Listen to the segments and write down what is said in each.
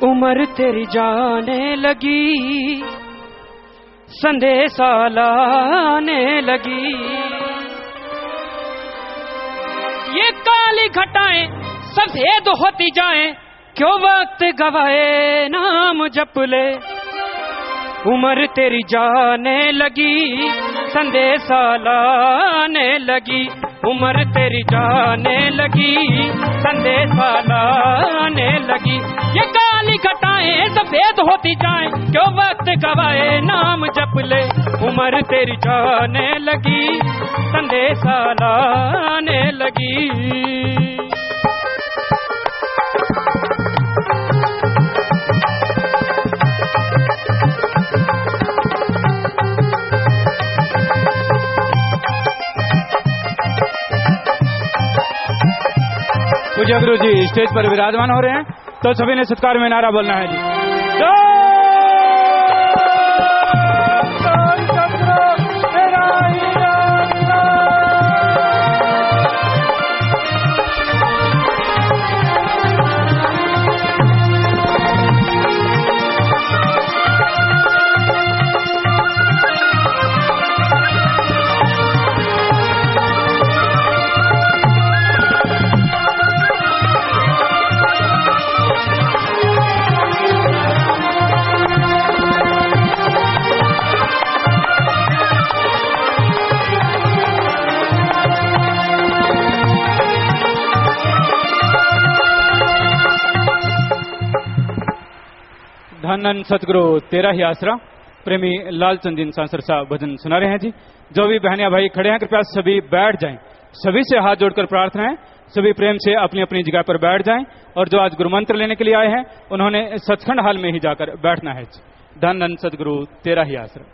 उम्र तेरी जाने लगी, संदेशा लाने लगी। ये काली घटाएं सफेद होती जाएं, क्यों वक्त गवाए नाम जप ले। उम्र तेरी जाने लगी, संदेशा लाने लगी। उम्र तेरी जाने लगी, संदेशा लाने लगी। ये काली घटाएं सफेद होती जाएं, क्यों वक्त गवाए नाम जप ले। उम्र तेरी जाने लगी, संदेशा लाने लगी। पूज्य गुरु जी स्टेज पर विराजमान हो रहे हैं, तो सभी ने सत्कार में नारा बोलना है जी। धन सतगुरु तेरा ही आसरा प्रेमी लालचंदीन सांसर साहब भजन सुना रहे हैं जी। जो भी बहनियां भाई खड़े हैं कृपया सभी बैठ जाएं। सभी से हाथ जोड़कर प्रार्थना है, सभी प्रेम से अपनी अपनी जगह पर बैठ जाएं। और जो आज गुरु मंत्र लेने के लिए आए हैं उन्होंने सचखंड हाल में ही जाकर बैठना है जी। धन धन सतगुरु तेरा ही आसरा।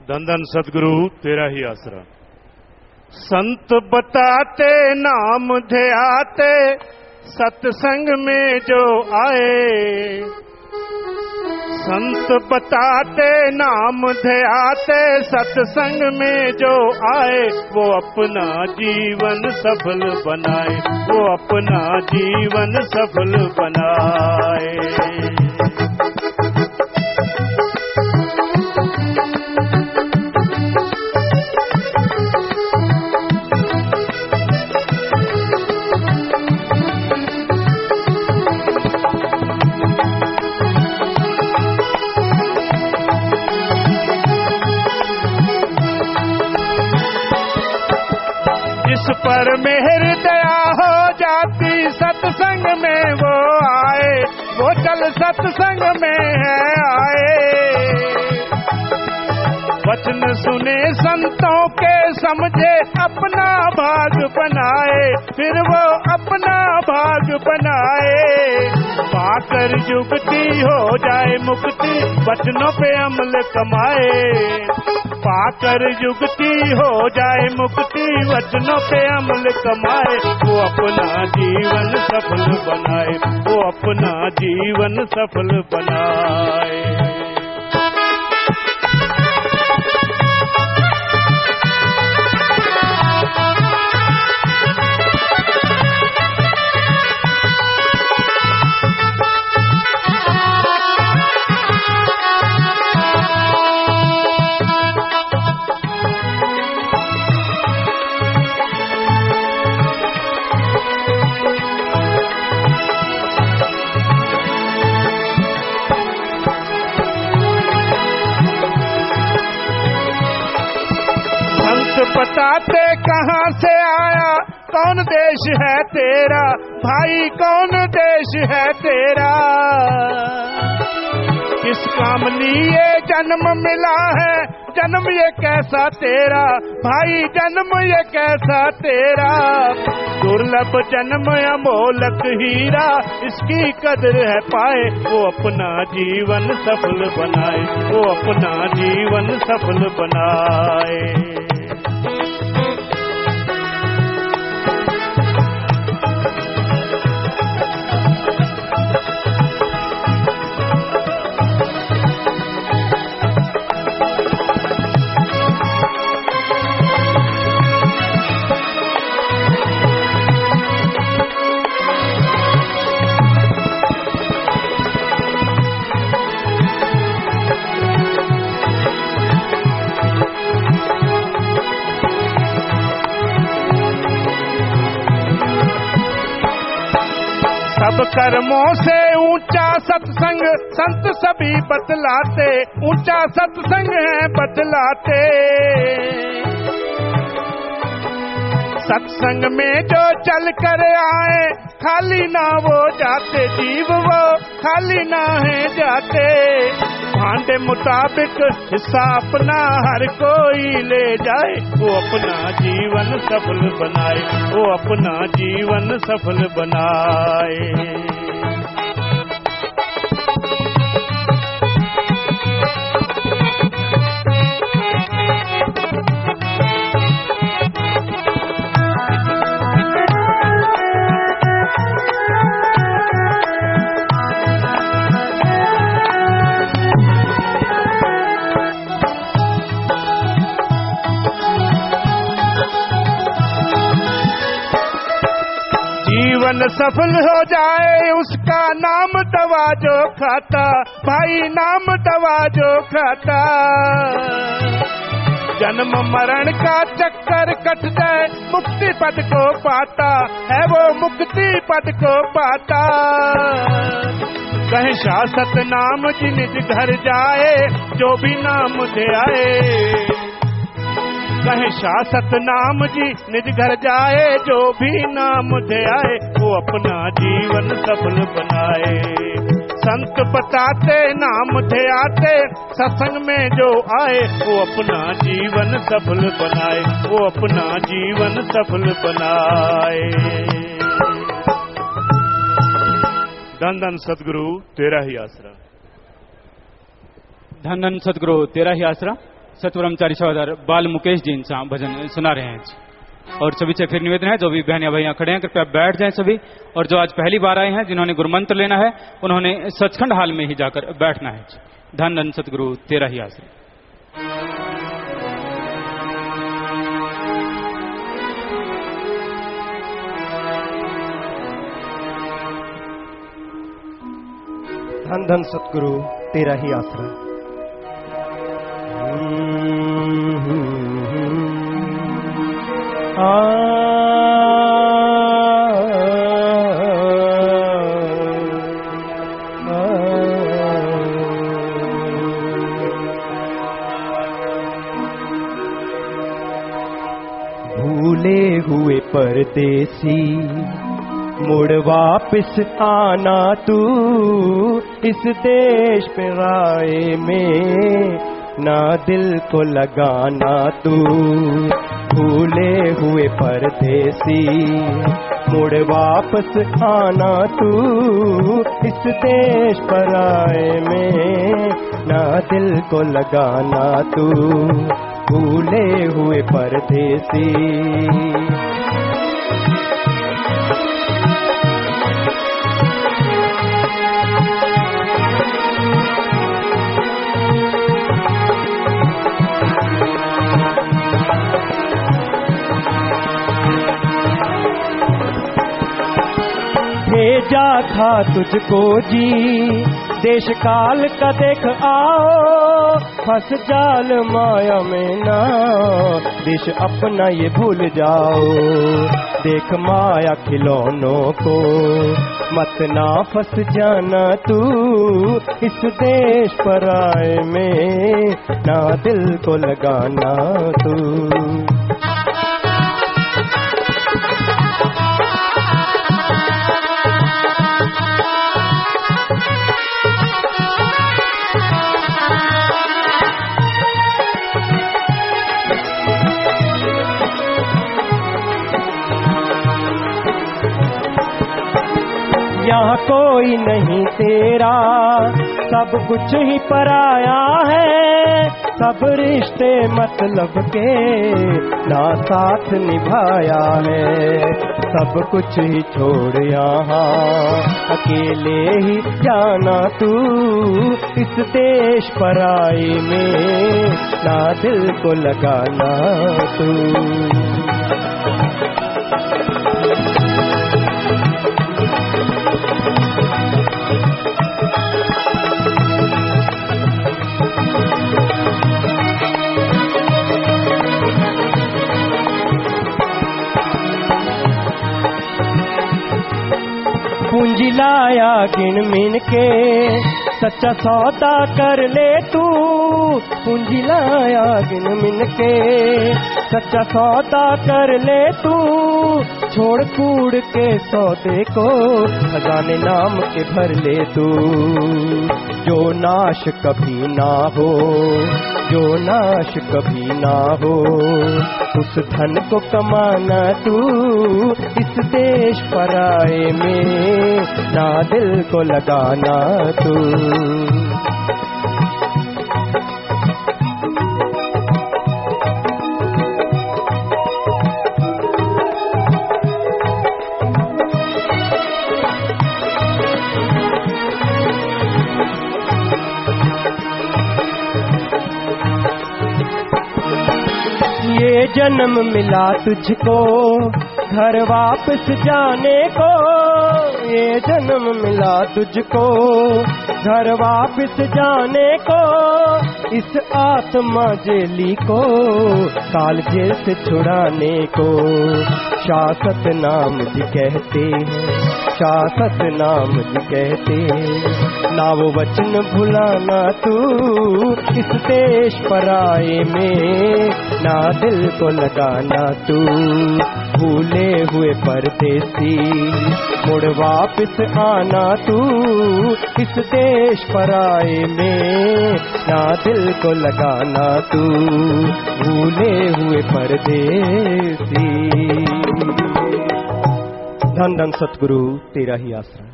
धन धन सतगुरु तेरा ही आसरा। संत बताते नाम ध्याते, सत्संग में जो आए। संत बताते नाम ध्याते, सत्संग में जो आए। वो अपना जीवन सफल बनाए, वो अपना जीवन सफल बनाए। पर मेहर दया हो जाती, सत्संग में वो आए। वो चल सत्संग में है आए। वचन सुने संतों के समझे, अपना भाग बनाए। फिर वो अपना भाग बनाए। पाकर युक्ति हो जाए मुक्ति, वचनों पे अमल कमाए। पाकर युक्ति हो जाए मुक्ति, वचनों पे अमल कमाए। वो अपना जीवन सफल बनाए, वो अपना जीवन सफल बनाए। बताते कहाँ से आया, कौन देश है तेरा। भाई कौन देश है तेरा। किस काम लिए जन्म मिला है, जन्म ये कैसा तेरा। भाई जन्म ये कैसा तेरा। दुर्लभ जन्म अमोलक हीरा, इसकी कदर है पाए। वो अपना जीवन सफल बनाए, वो अपना जीवन सफल बनाए। सब कर्मों से ऊंचा सत्संग संत सभी बतलाते, ऊंचा सत्संग है बतलाते। सत्संग में जो चल कर आए खाली ना वो जाते, जीव वो खाली ना है जाते। भांडे मुताबिक हिस्सा अपना हर कोई ले जाए, वो अपना जीवन सफल बनाए, वो अपना जीवन सफल बनाए। जीवन सफल हो जाए उसका नाम दवा जो खाता, भाई नाम दवा जो खाता। जन्म मरण का चक्कर कट जाए मुक्ति पद को पाता है, वो मुक्ति पद को पाता। कहे शासत नाम जी निज घर जाए, जो भी नाम दे आए। कहे शासत नाम जी निज घर जाए, जो भी नाम दे आए, वो अपना जीवन सफल बनाए। संत बताते नाम दे आते, सत्संग में जो आए, वो अपना जीवन सफल बनाए, वो अपना जीवन सफल बनाए। धन धन सतगुरु तेरा ही आसरा। धन धन सतगुरु तेरा ही आसरा। सतब्रह्मचारी सहोदर बाल मुकेश जी इनसा भजन सुना रहे हैं। और सभी से फिर निवेदन है, जो भी बहनियां भैया खड़े हैं कृपया बैठ जाएं सभी। और जो आज पहली बार आए हैं, जिन्होंने गुरुमंत्र लेना है, उन्होंने सचखंड हाल में ही जाकर बैठना है। धन धन सतगुरु तेरा ही आसरा। धन धन सतगुरु तेरा ही आसरा। भूले हुए परदेसी मुड़ वापिस आना तू, इस देश पे राय में ना दिल को लगाना तू। भूले हुए परदेसी मुड़ वापस आना तू, इस देश पर आए में ना दिल को लगाना तू। भूले हुए परदेसी भेजा था तुझको जी देश काल का देख आओ, फंस जाल माया में ना देश अपना ये भूल जाओ। देख माया खिलौनों को मत ना फंस जाना तू, इस देश पर आए में ना दिल को लगाना तू। यहाँ कोई नहीं तेरा, सब कुछ ही पराया है। सब रिश्ते मतलब के ना साथ निभाया है। सब कुछ ही छोड़ यहाँ अकेले ही जाना तू, इस देश पराई में ना दिल को लगाना तू। पूंजी लाया गिन मिन के, सच्चा सौदा कर ले तू। पूंजी लाया गिन मिन के, सच्चा सौदा कर ले तू। छोड़ कूड़ के सौदे को, खजाने नाम के भर ले तू। जो नाश कभी ना हो, जो नाश कभी ना हो, उस धन को कमाना तू। इस देश पराए में ना दिल को लगाना तू। ये जन्म मिला तुझको घर वापस जाने को। ये जन्म मिला तुझको घर वापस जाने को। इस आत्मा जेली को काल जेल से छुड़ाने को। शासक नाम जी कहते हैं, शासक नाम जी कहते हैं। ना वो वचन भुलाना तू, इस देश पराए में ना दिल को लगाना तू। भूले हुए परदेसी मुड़ वापस आना तू। इस देश पराए में ना दिल को लगाना तू। भूले हुए परदेसी। धन धन सतगुरु तेरा ही आसरा।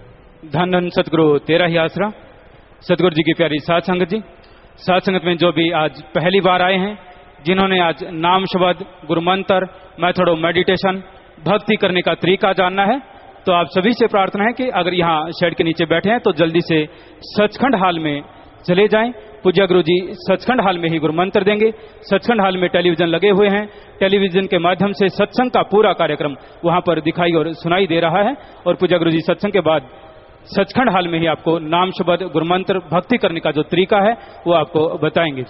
धन धन सतगुरु तेरा ही आसरा। सतगुरु जी की प्यारी साध संगत जी, साध संगत में जो भी आज पहली बार आए हैं, जिन्होंने आज नाम शब्द, गुरु मंत्र, मेथड मेडिटेशन, भक्ति करने का तरीका जानना है, तो आप सभी से प्रार्थना है कि अगर यहाँ शेड के नीचे बैठे हैं तो जल्दी से सचखंड हाल में चले जाएं। पूज्य गुरु जी सचखंड हाल में ही गुरु मंत्र देंगे। सचखंड हाल में टेलीविजन लगे हुए हैं, टेलीविजन के माध्यम से सत्संग का पूरा कार्यक्रम वहां पर दिखाई और सुनाई दे रहा है। और पूज्य गुरु जी सत्संग के बाद सचखंड हाल में ही आपको नाम शब्द, गुरु मंत्र, भक्ति करने का जो तरीका है वो आपको बताएंगे।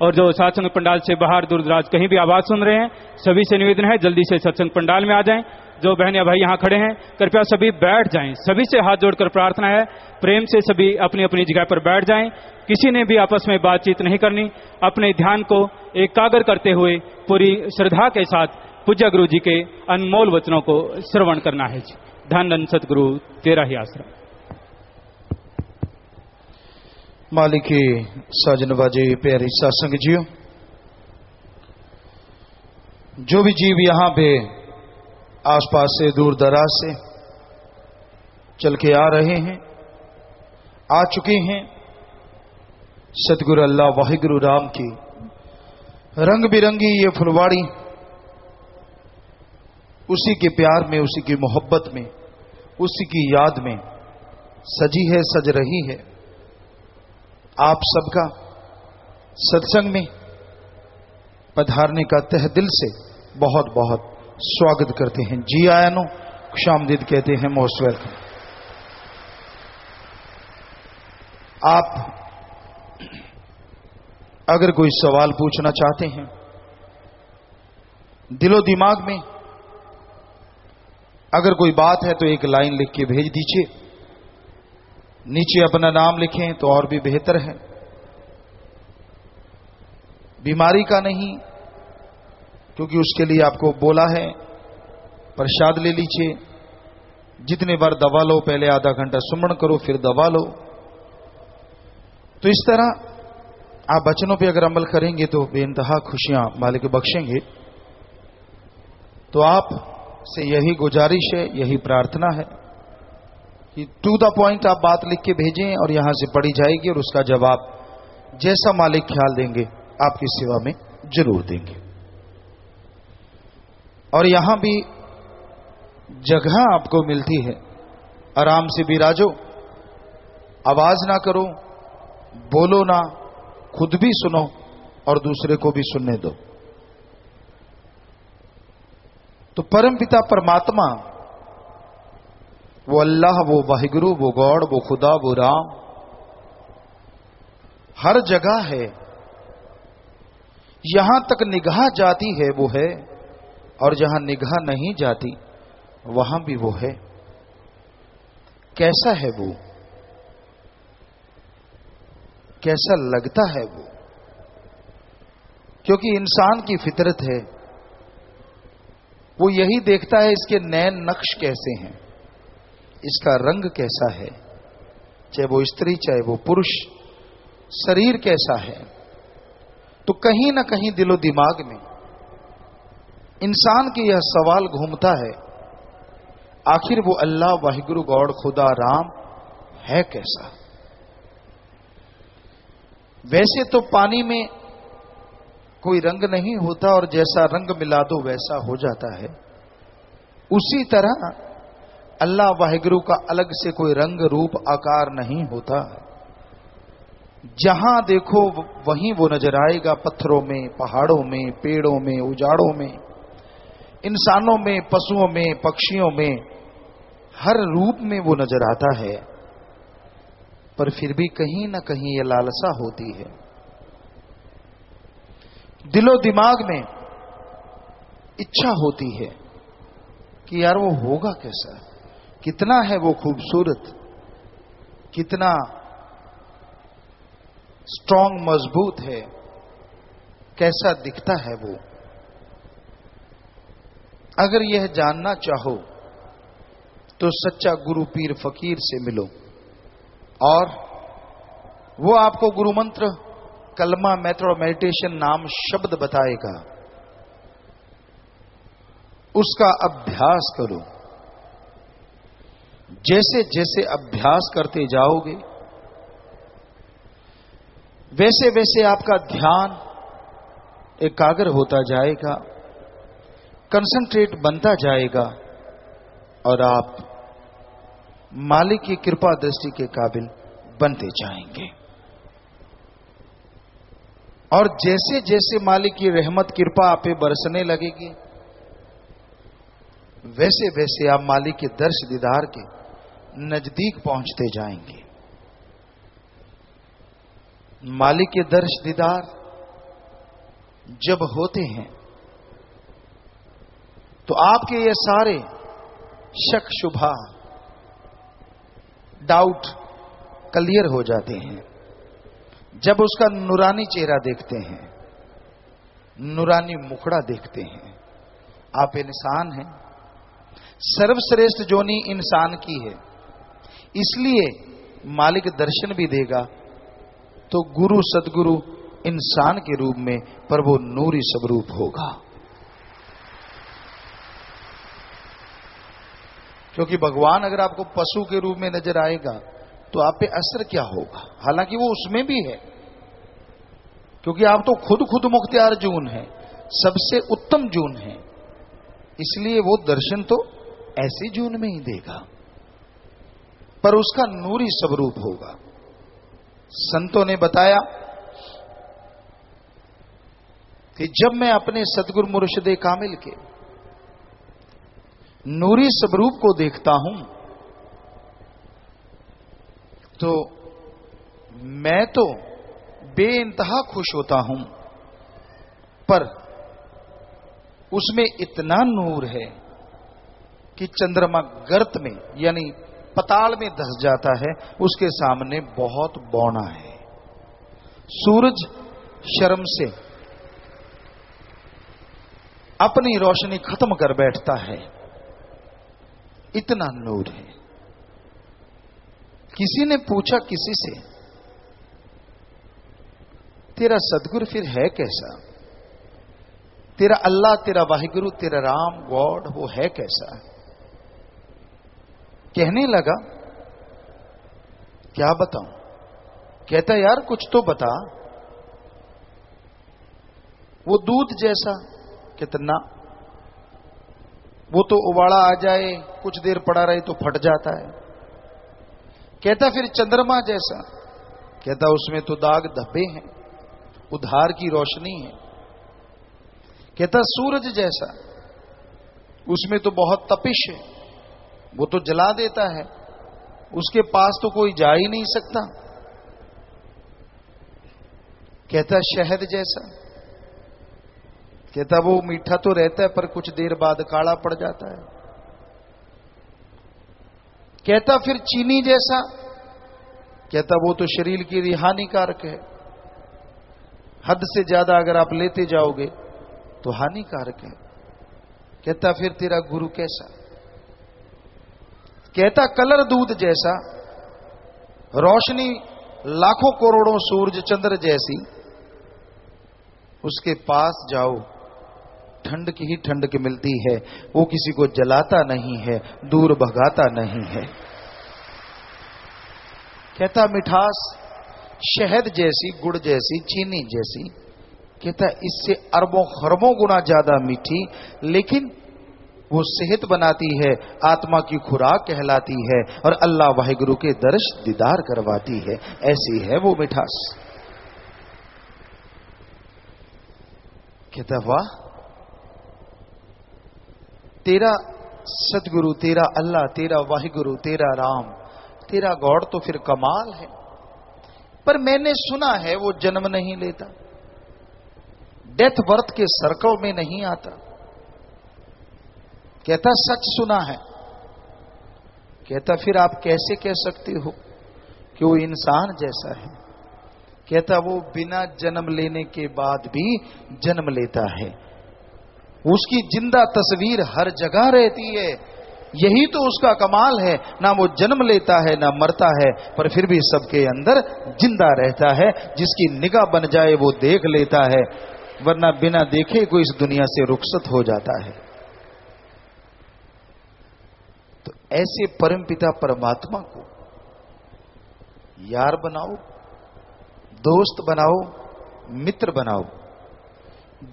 और जो सत्संग पंडाल से बाहर दूर दराज कहीं भी आवाज सुन रहे हैं, सभी से निवेदन है जल्दी से सत्संग पंडाल में आ जाएं। जो बहन या भाई यहाँ खड़े हैं, कृपया सभी बैठ जाएं। सभी से हाथ जोड़कर प्रार्थना है, प्रेम से सभी अपनी अपनी जगह पर बैठ जाएं। किसी ने भी आपस में बातचीत नहीं करनी। अपने ध्यान को एकाग्र करते हुए पूरी श्रद्धा के साथ पूज्य गुरु जी के अनमोल वचनों को श्रवण करना है। धन धन सतगुरु तेरा ही आसरा। मालिके साजन बाजे प्यारी सत्संग जियो, जो भी जीव यहाँ पे आसपास से दूर दराज से चल के आ रहे हैं, आ चुके हैं, सतगुरु अल्लाह वाहिगुरु राम की रंग बिरंगी ये फुलवाड़ी, उसी के प्यार में, उसी की मोहब्बत में, उसी की याद में सजी है, सज रही है। आप सबका सत्संग में पधारने का तह दिल से बहुत बहुत स्वागत करते हैं। जी आयानो, खुशामदीद कहते हैं, मोस्ट वेलकम। आप अगर कोई सवाल पूछना चाहते हैं, दिलो दिमाग में अगर कोई बात है तो एक लाइन लिख के भेज दीजिए। नीचे अपना नाम लिखें तो और भी बेहतर है। बीमारी का नहीं, क्योंकि उसके लिए आपको बोला है प्रसाद ले लीजिए। जितने बार दवा लो, पहले आधा घंटा सुमरण करो, फिर दवा लो। तो इस तरह आप वचनों पे अगर अमल करेंगे तो बेइंतहा खुशियां मालिक बख्शेंगे। तो आप से यही गुजारिश है, यही प्रार्थना है कि टू द पॉइंट आप बात लिख के भेजें और यहां से पढ़ी जाएगी और उसका जवाब जैसा मालिक ख्याल देंगे आपकी सेवा में जरूर देंगे। और यहां भी जगह आपको मिलती है, आराम से बिराजो, आवाज ना करो, बोलो ना, खुद भी सुनो और दूसरे को भी सुनने दो। तो परमपिता परमात्मा, वो अल्लाह, वो वाहिगुरु, वो गॉड, वो खुदा, वो राम हर जगह है। यहां तक निगाह जाती है वो है, और जहां निगाह नहीं जाती वहां भी वो है। कैसा है वो, कैसा लगता है वो। क्योंकि इंसान की फितरत है, वो यही देखता है इसके नैन नक्श कैसे हैं, इसका रंग कैसा है, चाहे वो स्त्री चाहे वो पुरुष, शरीर कैसा है। तो कहीं ना कहीं दिलो दिमाग में इंसान के यह सवाल घूमता है, आखिर वो अल्लाह वाहिगुरु गॉड खुदा राम है कैसा। वैसे तो पानी में कोई रंग नहीं होता और जैसा रंग मिला दो वैसा हो जाता है, उसी तरह अल्लाह वाहिगुरु का अलग से कोई रंग रूप आकार नहीं होता। जहां देखो वहीं वो नजर आएगा, पत्थरों में, पहाड़ों में, पेड़ों में, उजाड़ों में, इंसानों में, पशुओं में, पक्षियों में, हर रूप में वो नजर आता है। पर फिर भी कहीं ना कहीं ये लालसा होती है, दिलो दिमाग में इच्छा होती है कि यार वो होगा कैसा, कितना है वो खूबसूरत, कितना स्ट्रांग मजबूत है, कैसा दिखता है वो। अगर यह जानना चाहो तो सच्चा गुरु पीर फकीर से मिलो और वो आपको गुरु मंत्र, कलमा, मैत्र और मेडिटेशन नाम शब्द बताएगा, उसका अभ्यास करो। जैसे जैसे अभ्यास करते जाओगे वैसे वैसे आपका ध्यान एकाग्र होता जाएगा, कंसंट्रेट बनता जाएगा और आप मालिक की कृपा दृष्टि के काबिल बनते जाएंगे। और जैसे जैसे मालिक की रहमत कृपा आप पे बरसने लगेगी वैसे वैसे आप मालिक के दर्श दीदार के नजदीक पहुंचते जाएंगे। मालिक के दर्श दीदार जब होते हैं तो आपके ये सारे शक शुभा डाउट क्लियर हो जाते हैं। जब उसका नूरानी चेहरा देखते हैं, नूरानी मुखड़ा देखते हैं, आप इंसान हैं, सर्वश्रेष्ठ जोनी इंसान की है, इसलिए मालिक दर्शन भी देगा तो गुरु सदगुरु इंसान के रूप में, पर वो नूरी स्वरूप होगा। क्योंकि भगवान अगर आपको पशु के रूप में नजर आएगा तो आप पे असर क्या होगा, हालांकि वो उसमें भी है, क्योंकि आप तो खुद मुख्तियार जून है, सबसे उत्तम जून है, इसलिए वो दर्शन तो ऐसी जून में ही देगा, पर उसका नूरी स्वरूप होगा। संतों ने बताया कि जब मैं अपने सदगुरु मुर्शिदे कामिल के नूरी स्वरूप को देखता हूं तो मैं तो बेइंतहा खुश होता हूं, पर उसमें इतना नूर है कि चंद्रमा गर्त में यानी पताल में धस जाता है, उसके सामने बहुत बौना है। सूरज शर्म से अपनी रोशनी खत्म कर बैठता है, इतना नूर है। किसी ने पूछा किसी से, तेरा सदगुरु फिर है कैसा, तेरा अल्लाह, तेरा वाहिगुरु, तेरा राम गॉड वो है कैसा। कहने लगा क्या बताऊं, कहता यार कुछ तो बता। वो दूध जैसा, कितना, वो तो उबाला आ जाए कुछ देर पड़ा रहे तो फट जाता है। कहता फिर चंद्रमा जैसा, कहता उसमें तो दाग धब्बे हैं, उधार की रोशनी है। कहता सूरज जैसा, उसमें तो बहुत तपिश है, वो तो जला देता है, उसके पास तो कोई जा ही नहीं सकता। कहता शहद जैसा, कहता वो मीठा तो रहता है पर कुछ देर बाद काला पड़ जाता है। कहता फिर चीनी जैसा? कहता वो तो शरीर के लिए हानिकारक है, हद से ज्यादा अगर आप लेते जाओगे तो हानिकारक है। कहता फिर तेरा गुरु कैसा? कहता कलर दूध जैसा, रोशनी लाखों करोड़ों सूरज चंद्र जैसी, उसके पास जाओ ठंड की ही ठंड की मिलती है, वो किसी को जलाता नहीं है, दूर भगाता नहीं है। कहता मिठास शहद जैसी, गुड़ जैसी, चीनी जैसी। कहता इससे अरबों खरबों गुना ज्यादा मीठी, लेकिन वो सेहत बनाती है, आत्मा की खुराक कहलाती है और अल्लाह वाहिगुरु के दर्श दीदार करवाती है। ऐसी है वो मिठास। कहता वाह, तेरा सतगुरु, तेरा अल्लाह, तेरा वाहिगुरु, तेरा राम, तेरा गॉड तो फिर कमाल है। पर मैंने सुना है वो जन्म नहीं लेता, डेथ बर्थ के सर्कल में नहीं आता। कहता सच सुना है। कहता फिर आप कैसे कह सकते हो कि वो इंसान जैसा है? कहता वो बिना जन्म लेने के बाद भी जन्म लेता है, उसकी जिंदा तस्वीर हर जगह रहती है। यही तो उसका कमाल है, ना वो जन्म लेता है ना मरता है, पर फिर भी सबके अंदर जिंदा रहता है। जिसकी निगाह बन जाए वो देख लेता है, वरना बिना देखे कोई इस दुनिया से रुखसत हो जाता है। तो ऐसे परमपिता परमात्मा को यार बनाओ, दोस्त बनाओ, मित्र बनाओ।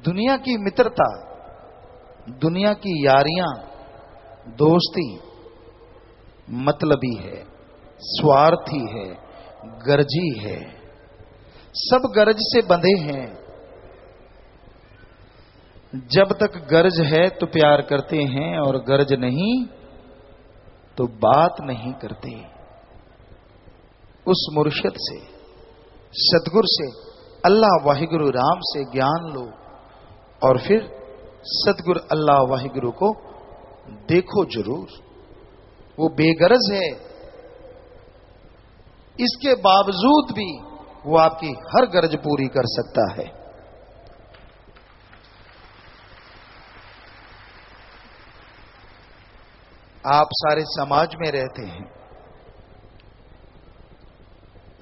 दुनिया की मित्रता, दुनिया की यारियां, दोस्ती मतलबी है, स्वार्थी है, गर्जी है, सब गर्ज से बंधे हैं। जब तक गर्ज है तो प्यार करते हैं, और गर्ज नहीं तो बात नहीं करते। उस मुर्शिद से, सतगुरु से, अल्लाह वाहिगुरु राम से ज्ञान लो, और फिर सतगुरु अल्लाह वाहिगुरु को देखो जरूर। वो बेगरज है, इसके बावजूद भी वो आपकी हर गरज पूरी कर सकता है। आप सारे समाज में रहते हैं,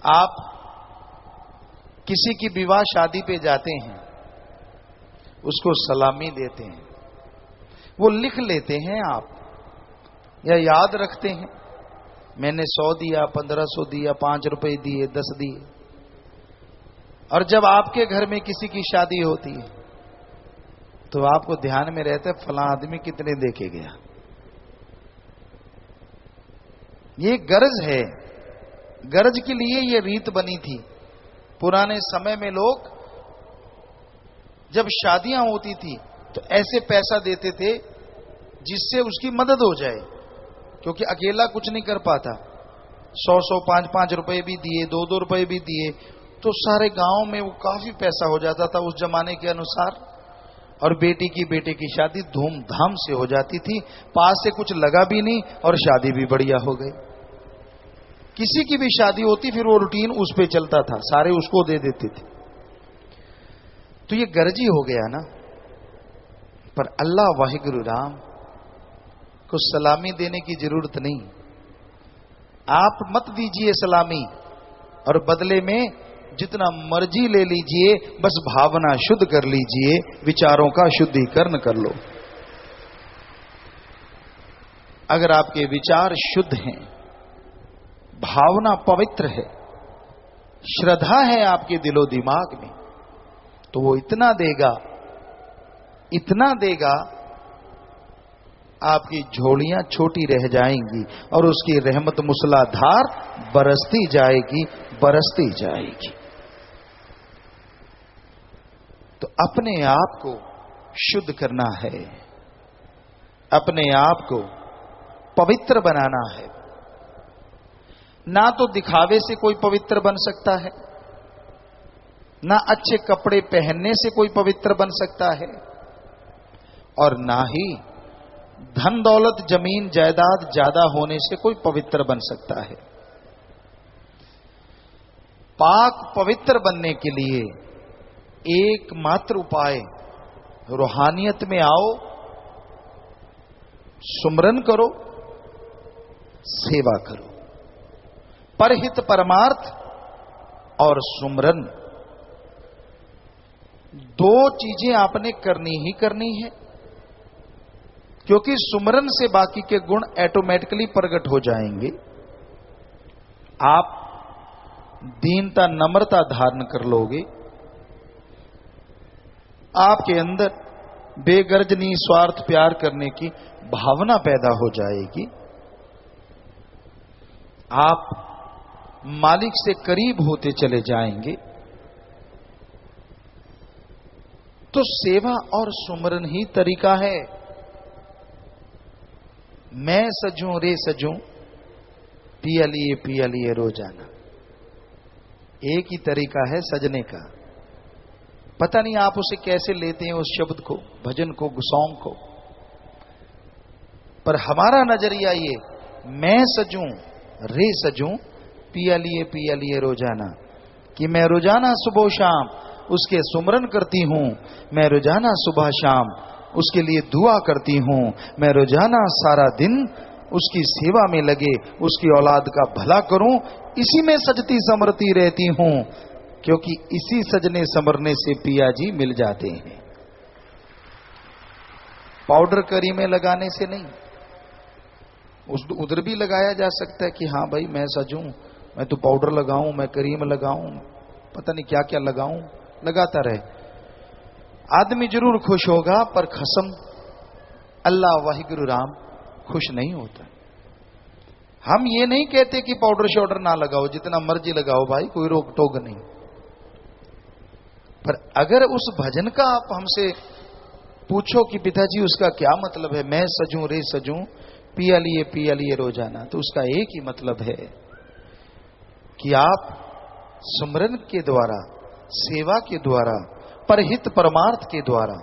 आप किसी की विवाह शादी पे जाते हैं, उसको सलामी देते हैं, वो लिख लेते हैं आप, या याद रखते हैं। मैंने 100 दिया, 1500 दिया, 5 रुपए दिए, 10 दिए। और जब आपके घर में किसी की शादी होती है तो आपको ध्यान में रहता है फलां आदमी कितने देके गया। ये गरज है, गरज के लिए ये रीत बनी थी। पुराने समय में लोग जब शादियां होती थी तो ऐसे पैसा देते थे जिससे उसकी मदद हो जाए, क्योंकि अकेला कुछ नहीं कर पाता। 100-100, 5-5 रुपए भी दिए, 2-2 रुपए भी दिए, तो सारे गांव में वो काफी पैसा हो जाता था उस जमाने के अनुसार। और बेटी की बेटे की शादी धूमधाम से हो जाती थी, पास से कुछ लगा भी नहीं और शादी भी बढ़िया हो गई। किसी की भी शादी होती फिर वो रूटीन उस पे चलता था, सारे उसको दे देते थे। तो ये गर्जी हो गया ना। पर अल्लाह वाहिगुरु राम को सलामी देने की जरूरत नहीं। आप मत दीजिए सलामी, और बदले में जितना मर्जी ले लीजिए, बस भावना शुद्ध कर लीजिए, विचारों का शुद्धिकरण कर लो। अगर आपके विचार शुद्ध हैं, भावना पवित्र है, श्रद्धा है आपके दिलो दिमाग में, तो वो इतना देगा, इतना देगा, आपकी झोलियां छोटी रह जाएंगी और उसकी रहमत मूसलाधार बरसती जाएगी, बरसती जाएगी। तो अपने आप को शुद्ध करना है, अपने आप को पवित्र बनाना है। ना तो दिखावे से कोई पवित्र बन सकता है, ना अच्छे कपड़े पहनने से कोई पवित्र बन सकता है, और ना ही धन दौलत जमीन जायदाद ज्यादा होने से कोई पवित्र बन सकता है। पाक पवित्र बनने के लिए एकमात्र उपाय, रूहानियत में आओ, सुमरन करो, सेवा करो। परहित परमार्थ और सुमरन, दो चीजें आपने करनी ही करनी है, क्योंकि सुमरन से बाकी के गुण ऑटोमेटिकली प्रकट हो जाएंगे। आप दीनता नम्रता धारण कर लोगे, आपके अंदर बेगर्ज निस्वार्थ प्यार करने की भावना पैदा हो जाएगी, आप मालिक से करीब होते चले जाएंगे। तो सेवा और सुमरन ही तरीका है। मैं सजूं रे सजूं, पिया लिए रोजाना, एक ही तरीका है सजने का। पता नहीं आप उसे कैसे लेते हैं, उस शब्द को, भजन को, सॉन्ग को, पर हमारा नजरिया ये, मैं सजूं रे सजूं, पिया लिए रोजाना, कि मैं रोजाना सुबह शाम उसके सुमरन करती हूं, मैं रोजाना सुबह शाम उसके लिए दुआ करती हूं, मैं रोजाना सारा दिन उसकी सेवा में लगे उसकी औलाद का भला करूं, इसी में सजती समरती रहती हूं, क्योंकि इसी सजने समरने से पिया जी मिल जाते हैं। पाउडर करी में लगाने से नहीं, उधर भी लगाया जा सकता है कि हाँ भाई मैं सजूं, मैं तो पाउडर लगाऊं, मैं क्रीम लगाऊं, पता नहीं क्या क्या लगाऊं, लगाता रहे, आदमी जरूर खुश होगा, पर कसम अल्लाह वाहिगुरु राम खुश नहीं होता। हम ये नहीं कहते कि पाउडर शाउडर ना लगाओ, जितना मर्जी लगाओ भाई, कोई रोक टोक नहीं, पर अगर उस भजन का आप हमसे पूछो कि पिताजी उसका क्या मतलब है, मैं सजूं रे सजूं, पिया लिए रोजाना, तो उसका एक ही मतलब है कि आप सुमरन के द्वारा, सेवा के द्वारा, परहित परमार्थ के द्वारा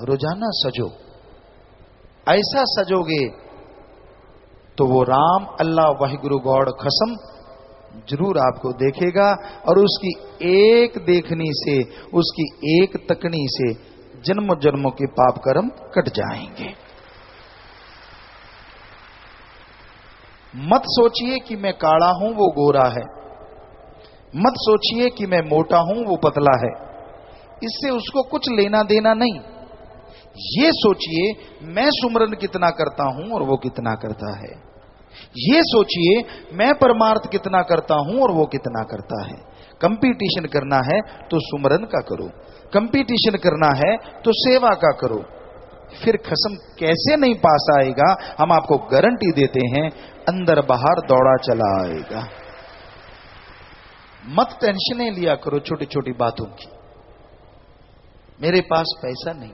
रोजाना सजो। ऐसा सजोगे तो वो राम अल्लाह वाहिगुरु गॉड कसम जरूर आपको देखेगा, और उसकी एक देखनी से, उसकी एक तकनी से जन्म जन्मों के पाप कर्म कट जाएंगे। मत सोचिए कि मैं काला हूं वो गोरा है, मत सोचिए कि मैं मोटा हूं वो पतला है, इससे उसको कुछ लेना देना नहीं। ये सोचिए मैं सुमरन कितना करता हूं और वो कितना करता है, ये सोचिए मैं परमार्थ कितना करता हूं और वो कितना करता है। कंपटीशन करना है तो सुमरन का करो, कंपटीशन करना है तो सेवा का करो, फिर खसम कैसे नहीं पास आएगा, हम आपको गारंटी देते हैं, अंदर बाहर दौड़ा चला आएगा। मत टेंशनें लिया करो छोटी छोटी बातों की, मेरे पास पैसा नहीं,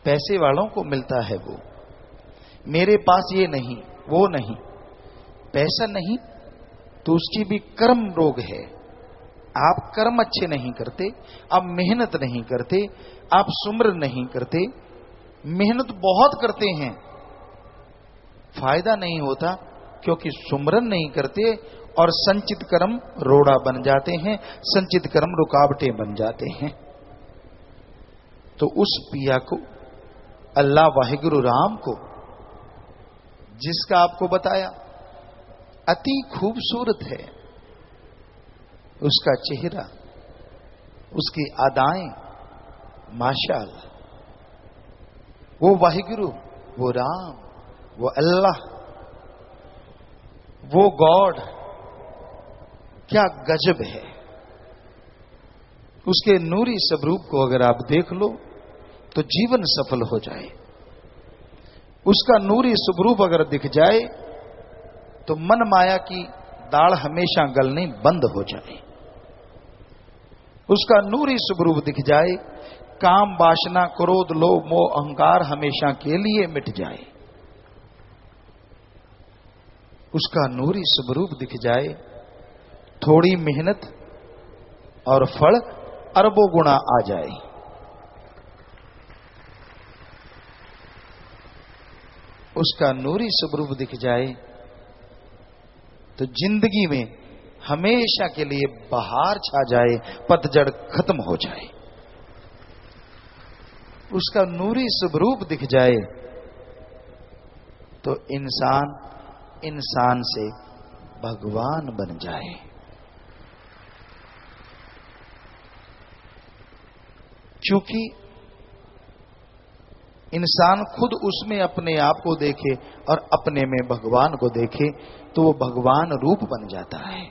पैसे वालों को मिलता है वो, मेरे पास ये नहीं वो नहीं, पैसा नहीं तो उसकी भी कर्म रोग है। आप कर्म अच्छे नहीं करते, आप मेहनत नहीं करते, आप सुमरन नहीं करते, मेहनत बहुत करते हैं, फायदा नहीं होता, क्योंकि सुमरन नहीं करते और संचित कर्म रोड़ा बन जाते हैं, संचित कर्म रुकावटें बन जाते हैं। तो उस पिया को, अल्लाह वाहिगुरु राम को, जिसका आपको बताया अति खूबसूरत है उसका चेहरा, उसकी अदाएं, माशाअल्लाह, वो वाहिगुरु, वो राम, वो अल्लाह, वो गॉड, क्या गजब है। उसके नूरी स्वरूप को अगर आप देख लो तो जीवन सफल हो जाए। उसका नूरी स्वरूप अगर दिख जाए तो मन माया की दाढ़ हमेशा गलनी बंद हो जाए। उसका नूरी स्वरूप दिख जाए, काम वासना क्रोध लोभ मोह अहंकार हमेशा के लिए मिट जाए। उसका नूरी स्वरूप दिख जाए, थोड़ी मेहनत और फल अरबों गुना आ जाए। उसका नूरी स्वरूप दिख जाए तो जिंदगी में हमेशा के लिए बहार छा जाए, पतझड़ खत्म हो जाए। उसका नूरी स्वरूप दिख जाए तो इंसान इंसान से भगवान बन जाए। क्योंकि इंसान खुद उसमें अपने आप को देखे और अपने में भगवान को देखे तो वो भगवान रूप बन जाता है।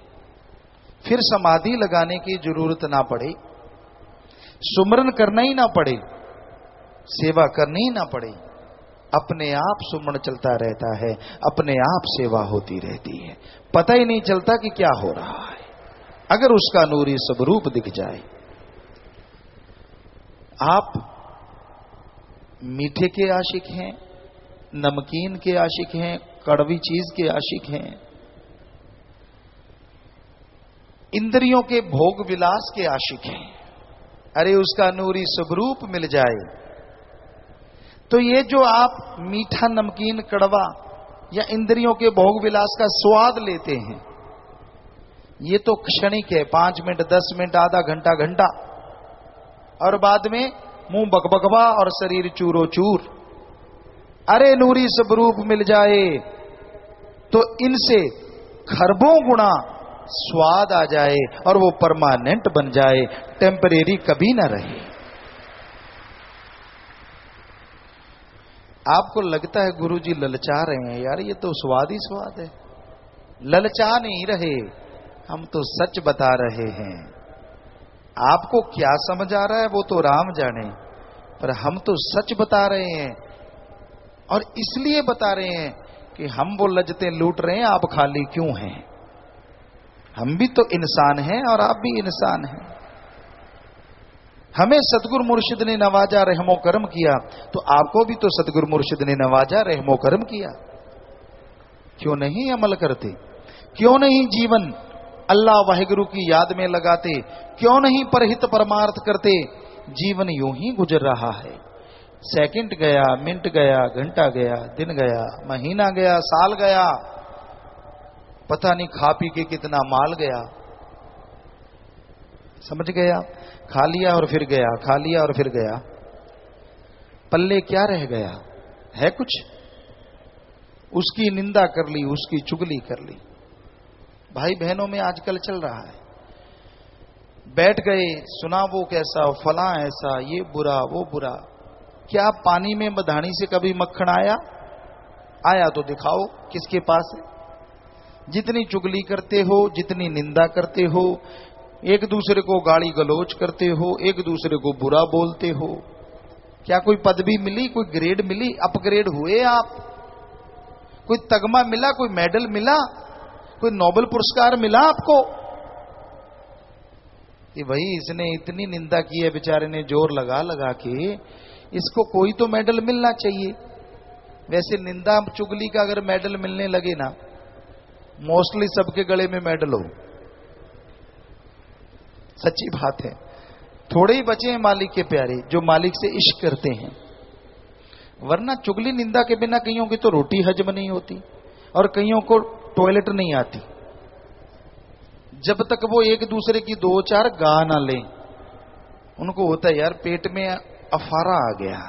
फिर समाधि लगाने की जरूरत ना पड़े, सुमरन करना ही ना पड़े, सेवा करनी ही ना पड़े, अपने आप सुमरन चलता रहता है, अपने आप सेवा होती रहती है, पता ही नहीं चलता कि क्या हो रहा है अगर उसका नूरी स्वरूप दिख जाए। आप मीठे के आशिक हैं, नमकीन के आशिक हैं, कड़वी चीज के आशिक हैं, इंद्रियों के भोग विलास के आशिक हैं। अरे उसका नूरी स्वरूप मिल जाए तो ये जो आप मीठा, नमकीन, कड़वा या इंद्रियों के भोग विलास का स्वाद लेते हैं ये तो क्षणिक है, 5 मिनट, 10 मिनट, आधा घंटा, घंटा, और बाद में मुंह बकबकवा और शरीर चूरो चूर। अरे नूरी स्वरूप मिल जाए तो इनसे खरबों गुना स्वाद आ जाए और वो परमानेंट बन जाए, टेम्परेरी कभी ना रहे। आपको लगता है गुरुजी ललचा रहे हैं, यार ये तो स्वाद ही स्वाद है। ललचा नहीं रहे, हम तो सच बता रहे हैं। आपको क्या समझ आ रहा है वो तो राम जाने, पर हम तो सच बता रहे हैं। और इसलिए बता रहे हैं कि हम वो लज्जतें लूट रहे हैं, आप खाली क्यों हैं? हम भी तो इंसान हैं और आप भी इंसान हैं। हमें सतगुरु मुर्शिद ने नवाजा, रहमो करम किया, तो आपको भी तो सतगुरु मुर्शिद ने नवाजा, रहमो करम किया। क्यों नहीं अमल करते? क्यों नहीं जीवन अल्लाह वाहिगुरु की याद में लगाते? क्यों नहीं परहित परमार्थ करते? जीवन यूं ही गुजर रहा है। सेकंड गया, मिनट गया, घंटा गया, दिन गया, महीना गया, साल गया, पता नहीं खा पी के कितना माल गया। समझ गया? खा लिया और फिर गया, खा लिया और फिर गया, पल्ले क्या रह गया है? कुछ। उसकी निंदा कर ली, उसकी चुगली कर ली। भाई बहनों में आजकल चल रहा है, बैठ गए, सुना वो कैसा, फला ऐसा, ये बुरा, वो बुरा। क्या पानी में बधानी से कभी मक्खन आया? आया तो दिखाओ किसके पास है। जितनी चुगली करते हो, जितनी निंदा करते हो, एक दूसरे को गाली गलौज करते हो, एक दूसरे को बुरा बोलते हो, क्या कोई पदवी मिली, कोई ग्रेड मिली, अपग्रेड हुए आप? कोई तगमा मिला, कोई मेडल मिला, कोई नोबेल पुरस्कार मिला आपको? कि भाई इसने इतनी निंदा की है, बेचारे ने जोर लगा लगा के, इसको कोई तो मेडल मिलना चाहिए। वैसे निंदा चुगली का अगर मेडल मिलने लगे ना, मोस्टली सबके गले में मेडल हो। सच्ची बात है। थोड़े ही बचे हैं मालिक के प्यारे जो मालिक से इश्क करते हैं, वरना चुगली निंदा के बिना कईयों की तो रोटी हजम नहीं होती और कईयों को टॉयलेट नहीं आती। जब तक वो एक दूसरे की 2-4 गा ना लें, उनको होता है यार पेट में अफारा आ गया,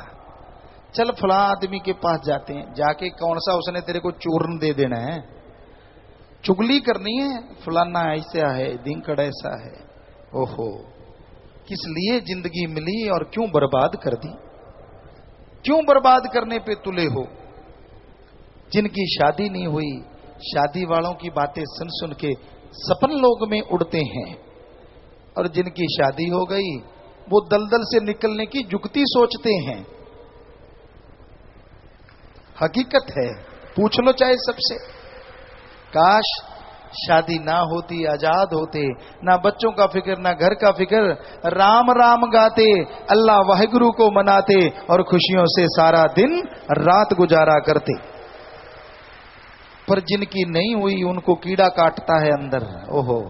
चल फला आदमी के पास जाते हैं, जाके कौन सा उसने तेरे को चूर्ण दे देना है, चुगली करनी है, फलाना ऐसा है, दिनकड़ ऐसा है। ओहो, किस लिए जिंदगी मिली और क्यों बर्बाद कर दी? क्यों बर्बाद करने पे तुले हो? जिनकी शादी नहीं हुई, शादी वालों की बातें सुन सुन के सपन लोग में उड़ते हैं, और जिनकी शादी हो गई वो दलदल से निकलने की जुगती सोचते हैं। हकीकत है, पूछ लो चाहे सबसे। काश शादी ना होती, आजाद होते, ना बच्चों का फिक्र, ना घर का फिक्र, राम राम गाते, अल्लाह वाहिगुरु को मनाते और खुशियों से सारा दिन रात गुजारा करते। पर जिनकी नहीं हुई उनको कीड़ा काटता है अंदर। ओहो,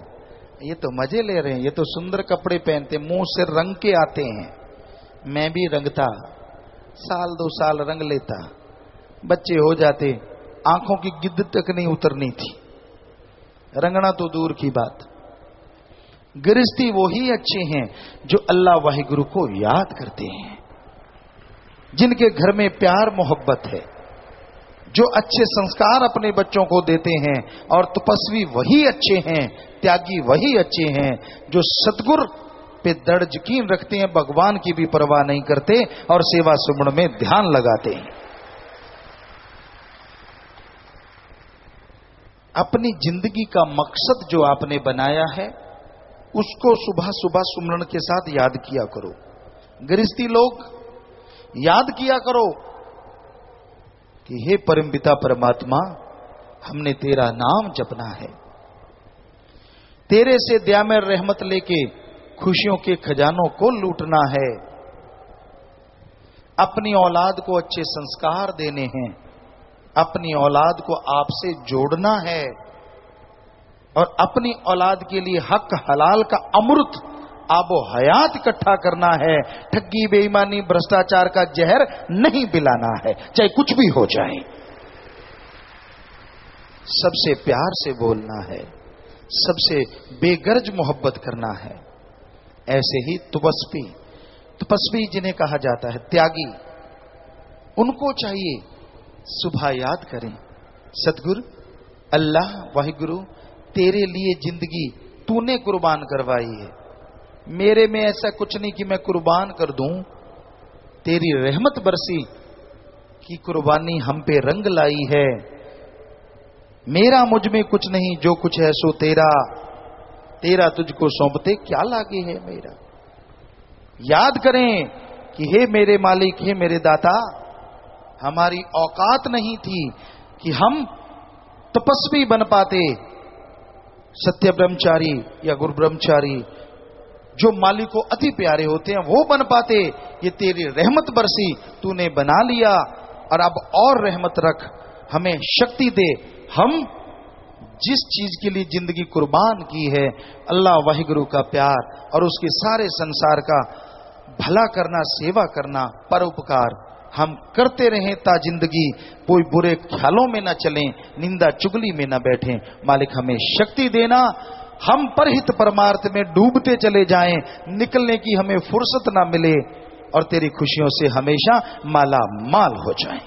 ये तो मजे ले रहे हैं, ये तो सुंदर कपड़े पहनते, मुंह से रंग के आते हैं। मैं भी रंगता, 1-2 साल रंग लेता, बच्चे हो जाते, आंखों की गिद्द तक नहीं उतरनी थी, रंगना तो दूर की बात। गृहस्थी वो ही अच्छे हैं जो अल्लाह वाहिगुरु को याद करते हैं, जिनके घर में प्यार मोहब्बत है, जो अच्छे संस्कार अपने बच्चों को देते हैं। और तपस्वी वही अच्छे हैं, त्यागी वही अच्छे हैं जो सतगुरु पे दृढ़ यकीन रखते हैं, भगवान की भी परवाह नहीं करते और सेवा सुमन में ध्यान लगाते हैं। अपनी जिंदगी का मकसद जो आपने बनाया है उसको सुबह सुबह सुमरण के साथ याद किया करो। गृहस्थी लोग याद किया करो कि हे परमपिता परमात्मा, हमने तेरा नाम जपना है, तेरे से दया में रहमत लेके खुशियों के खजानों को लूटना है, अपनी औलाद को अच्छे संस्कार देने हैं, अपनी औलाद को आपसे जोड़ना है और अपनी औलाद के लिए हक हलाल का अमृत आबो हयात इकट्ठा करना है। ठगी बेईमानी भ्रष्टाचार का जहर नहीं पिलाना है, चाहे कुछ भी हो जाए। सबसे प्यार से बोलना है, सबसे बेगर्ज मोहब्बत करना है। ऐसे ही तपस्वी, तपस्वी जिन्हें कहा जाता है त्यागी, उनको चाहिए सुबह याद करें, सतगुरु अल्लाह वाहिगुरु तेरे लिए जिंदगी तूने कुर्बान करवाई है, मेरे में ऐसा कुछ नहीं कि मैं कुर्बान कर दूं, तेरी रहमत बरसी की कुर्बानी हम पे रंग लाई है, मेरा मुझ में कुछ नहीं, जो कुछ है सो तेरा, तेरा तुझको सौंपते क्या लागे है मेरा। याद करें कि हे मेरे मालिक, हे मेरे दाता, हमारी औकात नहीं थी कि हम तपस्वी बन पाते, सत्य ब्रह्मचारी या गुरु ब्रह्मचारी जो मालिक को अति प्यारे होते हैं वो बन पाते। ये तेरी रहमत बरसी, तूने बना लिया, और अब और रहमत रख, हमें शक्ति दे। हम जिस चीज के लिए जिंदगी कुर्बान की है, अल्लाह वाहिगुरु का प्यार और उसके सारे संसार का भला करना, सेवा करना, परोपकार हम करते रहें ता जिंदगी, कोई बुरे ख्यालों में न चलें, निंदा चुगली में न बैठें। मालिक हमें शक्ति देना, हम परहित परमार्थ में डूबते चले जाएं, निकलने की हमें फुर्सत ना मिले और तेरी खुशियों से हमेशा माला माल हो जाएं।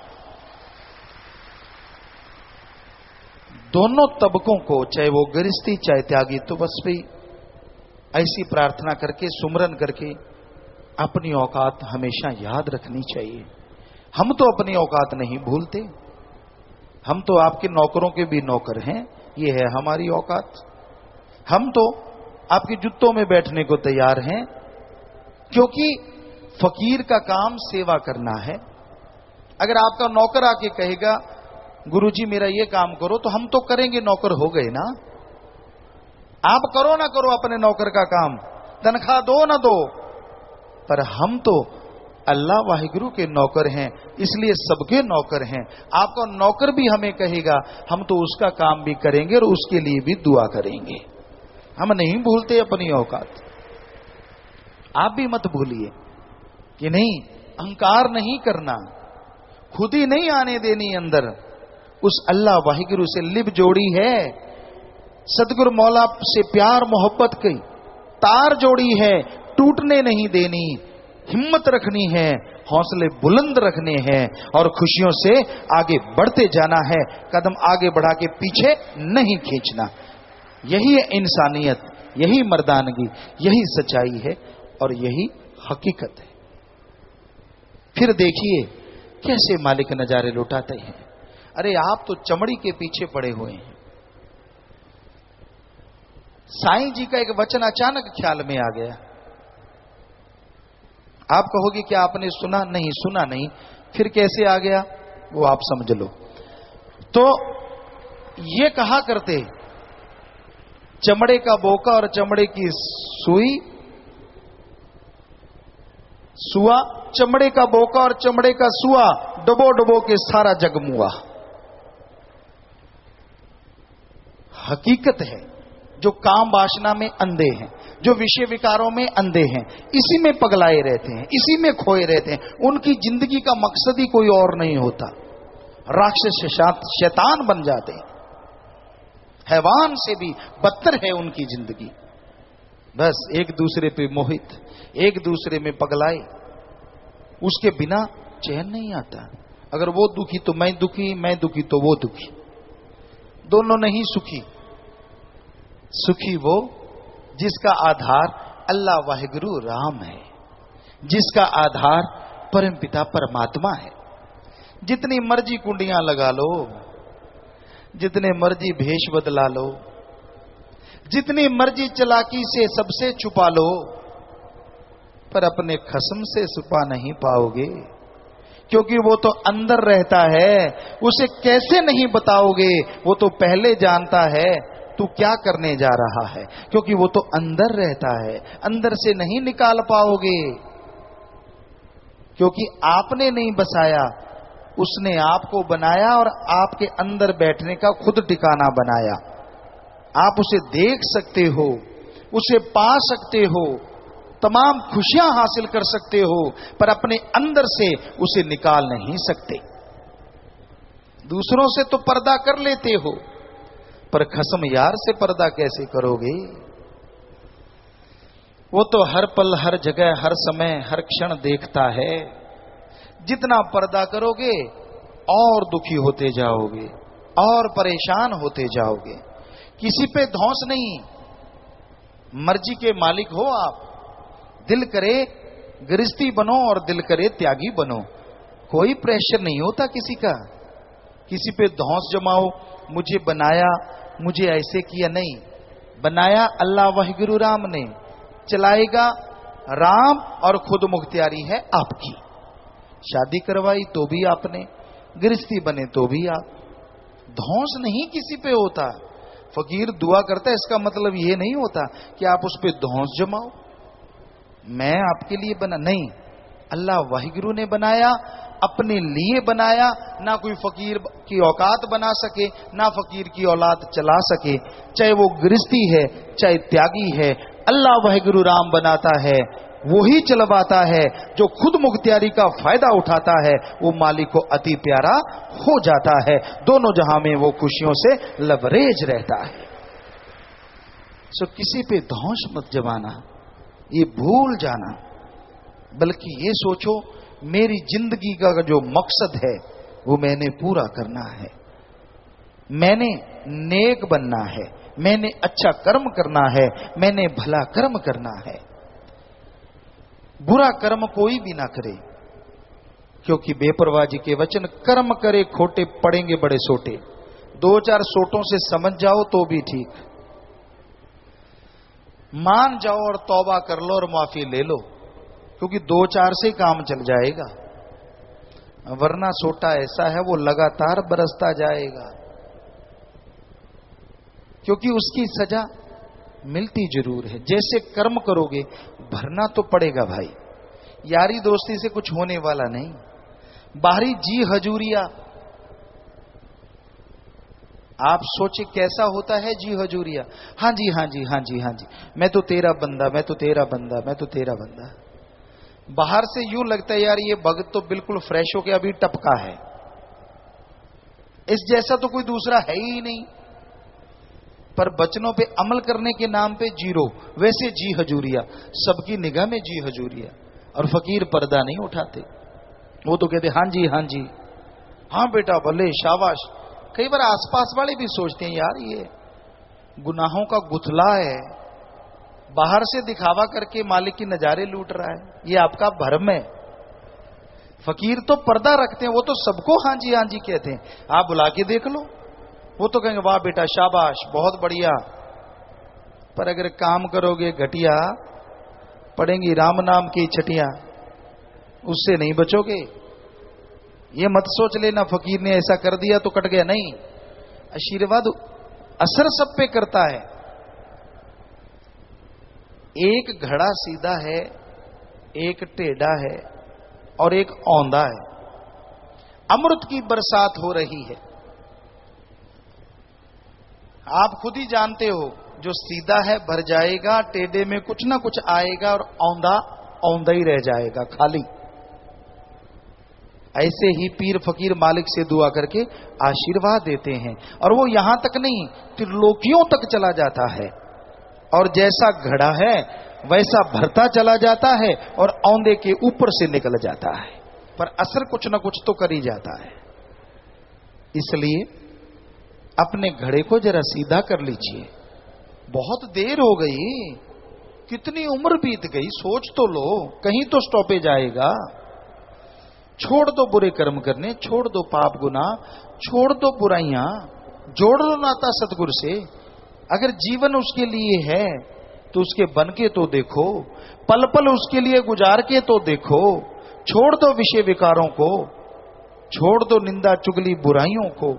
दोनों तबकों को, चाहे वो गृहस्थी चाहे त्यागी तपस्वी, ऐसी प्रार्थना करके, सुमरन करके अपनी औकात हमेशा याद रखनी चाहिए। हम तो अपनी औकात नहीं भूलते, हम तो आपके नौकरों के भी नौकर हैं, ये है हमारी औकात। हम तो आपके जुत्तों में बैठने को तैयार हैं, क्योंकि फकीर का काम सेवा करना है। अगर आपका नौकर आके कहेगा गुरुजी मेरा ये काम करो, तो हम तो करेंगे, नौकर हो गए ना। आप करो ना करो अपने नौकर का काम, तनख्वाह दो ना दो, पर हम तो अल्लाह वाहिगुरु के नौकर हैं, इसलिए सबके नौकर हैं। आपका नौकर भी हमें कहेगा, हम तो उसका काम भी करेंगे और उसके लिए भी दुआ करेंगे। हम नहीं भूलते अपनी औकात। आप भी मत भूलिए कि नहीं, अहंकार नहीं करना, खुद ही नहीं आने देनी अंदर। उस अल्लाह वाहिगुरु से लिप जोड़ी है, सतगुरु मौला से प्यार मोहब्बत की तार जोड़ी है, टूटने नहीं देनी, हिम्मत रखनी है, हौसले बुलंद रखने हैं और खुशियों से आगे बढ़ते जाना है, कदम आगे बढ़ा के पीछे नहीं खींचना। यही है इंसानियत, यही मर्दानगी, यही सच्चाई है और यही हकीकत है। फिर देखिए कैसे मालिक नजारे लुटाते हैं। अरे आप तो चमड़ी के पीछे पड़े हुए हैं। साईं जी का एक वचन अचानक ख्याल में आ गया। आप कहोगे कि आपने सुना? नहीं, सुना नहीं। फिर कैसे आ गया वो आप समझ लो। तो ये कहा करते, चमड़े का बोका और चमड़े की सुई, सुआ, चमड़े का बोका और चमड़े का सुआ, डबो डबो के सारा जग मुआ। हकीकत है, जो काम वासना में अंधे हैं, जो विषय विकारों में अंधे हैं, इसी में पगलाए रहते हैं, इसी में खोए रहते हैं, उनकी जिंदगी का मकसद ही कोई और नहीं होता। राक्षस शैतान बन जाते हैं। हैवान से भी बदतर है उनकी जिंदगी। बस एक दूसरे पे मोहित, एक दूसरे में पगलाए, उसके बिना चैन नहीं आता। अगर वो दुखी तो मैं दुखी, मैं दुखी तो वो दुखी, दोनों नहीं सुखी। सुखी वो जिसका आधार अल्लाह वाहिगुरु राम है, जिसका आधार परमपिता परमात्मा है। जितनी मर्जी कुंडियां लगा लो, जितने मर्जी भेष बदला लो, जितनी मर्जी चालाकी से सबसे छुपा लो, पर अपने खस्म से छुपा नहीं पाओगे, क्योंकि वो तो अंदर रहता है। उसे कैसे नहीं बताओगे? वो तो पहले जानता है तू क्या करने जा रहा है, क्योंकि वो तो अंदर रहता है। अंदर से नहीं निकाल पाओगे, क्योंकि आपने नहीं बसाया, उसने आपको बनाया और आपके अंदर बैठने का खुद ठिकाना बनाया। आप उसे देख सकते हो, उसे पा सकते हो, तमाम खुशियां हासिल कर सकते हो, पर अपने अंदर से उसे निकाल नहीं सकते। दूसरों से तो पर्दा कर लेते हो, पर खस्म यार से पर्दा कैसे करोगे? वो तो हर पल, हर जगह, हर समय, हर क्षण देखता है। जितना पर्दा करोगे और दुखी होते जाओगे और परेशान होते जाओगे। किसी पे धौंस नहीं, मर्जी के मालिक हो आप। दिल करे गृहस्थी बनो और दिल करे त्यागी बनो, कोई प्रेशर नहीं होता किसी का। किसी पे धौंस जमाओ, मुझे बनाया, मुझे ऐसे किया, नहीं। बनाया अल्लाह वाहिगुरु राम ने, चलाएगा राम, और खुद मुख्तियारी है आपकी। शादी करवाई तो भी आपने, गृहस्थी बने तो भी आप। धौंस नहीं किसी पे होता। फकीर दुआ करता है, इसका मतलब ये नहीं होता कि आप उस पे धौंस जमाओ, मैं आपके लिए बना, नहीं। अल्लाह वाहिगुरु ने बनाया, अपने लिए बनाया। ना कोई फकीर की औकात बना सके, ना फकीर की औलाद चला सके, चाहे वो गृहस्थी है चाहे त्यागी है। अल्लाह वाहिगुरु राम बनाता है, वही चलवाता है। जो खुद मुख्तियारी का फायदा उठाता है वो मालिक को अति प्यारा हो जाता है। दोनों जहां में वो खुशियों से लबरेज रहता है। सो किसी पे धौंस मत जमाना, ये भूल जाना, बल्कि ये सोचो मेरी जिंदगी का जो मकसद है वो मैंने पूरा करना है। मैंने नेक बनना है, मैंने अच्छा कर्म करना है, मैंने भला कर्म करना है। बुरा कर्म कोई भी ना करे, क्योंकि बेपरवाह जी के वचन, कर्म करे खोटे पड़ेंगे बड़े सोटे। 2-4 सोटों से समझ जाओ तो भी ठीक, मान जाओ और तौबा कर लो और माफी ले लो, क्योंकि 2-4 से काम चल जाएगा। वरना सोटा ऐसा है वो लगातार बरसता जाएगा, क्योंकि उसकी सजा मिलती जरूर है। जैसे कर्म करोगे भरना तो पड़ेगा भाई। यारी दोस्ती से कुछ होने वाला नहीं। बाहरी जी हजूरिया, आप सोचे कैसा होता है जी हजूरिया। हाँ जी, हाँ जी, हाँ जी, हाँ जी, मैं तो तेरा बंदा, मैं तो तेरा बंदा, मैं तो तेरा बंदा। बाहर से यूं लगता है यार ये भगत तो बिल्कुल फ्रेश होके अभी टपका है, इस जैसा तो कोई दूसरा है ही नहीं। पर बचनों पे अमल करने के नाम पे जीरो, वैसे जी हजूरिया, सबकी निगाह में जी हजूरिया। और फकीर पर्दा नहीं उठाते, वो तो कहते हाँ जी, हाँ जी, हाँ बेटा भले शाबाश। कई बार आसपास वाले भी सोचते हैं यार ये गुनाहों का गुथला है, बाहर से दिखावा करके मालिक की नजारे लूट रहा है, ये आपका भरम है। फकीर तो पर्दा रखते हैं, वो तो सबको हाँ जी, हाँ जी कहते हैं। आप बुला के देख लो, वो तो कहेंगे वाह बेटा शाबाश, बहुत बढ़िया। पर अगर काम करोगे घटिया, पड़ेंगी राम नाम की छटियां, उससे नहीं बचोगे। ये मत सोच लेना फकीर ने ऐसा कर दिया तो कट गया, नहीं। आशीर्वाद असर सब पे करता है। एक घड़ा सीधा है, एक टेढ़ा है और एक औंधा है। अमृत की बरसात हो रही है, आप खुद ही जानते हो। जो सीधा है भर जाएगा, टेढ़े में कुछ ना कुछ आएगा, और औंधा औंधा ही रह जाएगा खाली। ऐसे ही पीर फकीर मालिक से दुआ करके आशीर्वाद देते हैं, और वो यहां तक नहीं, त्रिलोकियों तक चला जाता है, और जैसा घड़ा है वैसा भरता चला जाता है, और औंधे के ऊपर से निकल जाता है, पर असर कुछ ना कुछ तो कर ही जाता है। इसलिए अपने घड़े को जरा सीधा कर लीजिए। बहुत देर हो गई, कितनी उम्र बीत गई, सोच तो लो, कहीं तो स्टॉपेज आएगा। छोड़ दो बुरे कर्म करने, छोड़ दो पाप गुनाह, छोड़ दो बुराइयां, जोड़ लो नाता सतगुरु से। अगर जीवन उसके लिए है तो उसके बन के तो देखो, पल पल उसके लिए गुजार के तो देखो। छोड़ दो विषय विकारों को, छोड़ दो निंदा चुगली बुराइयों को,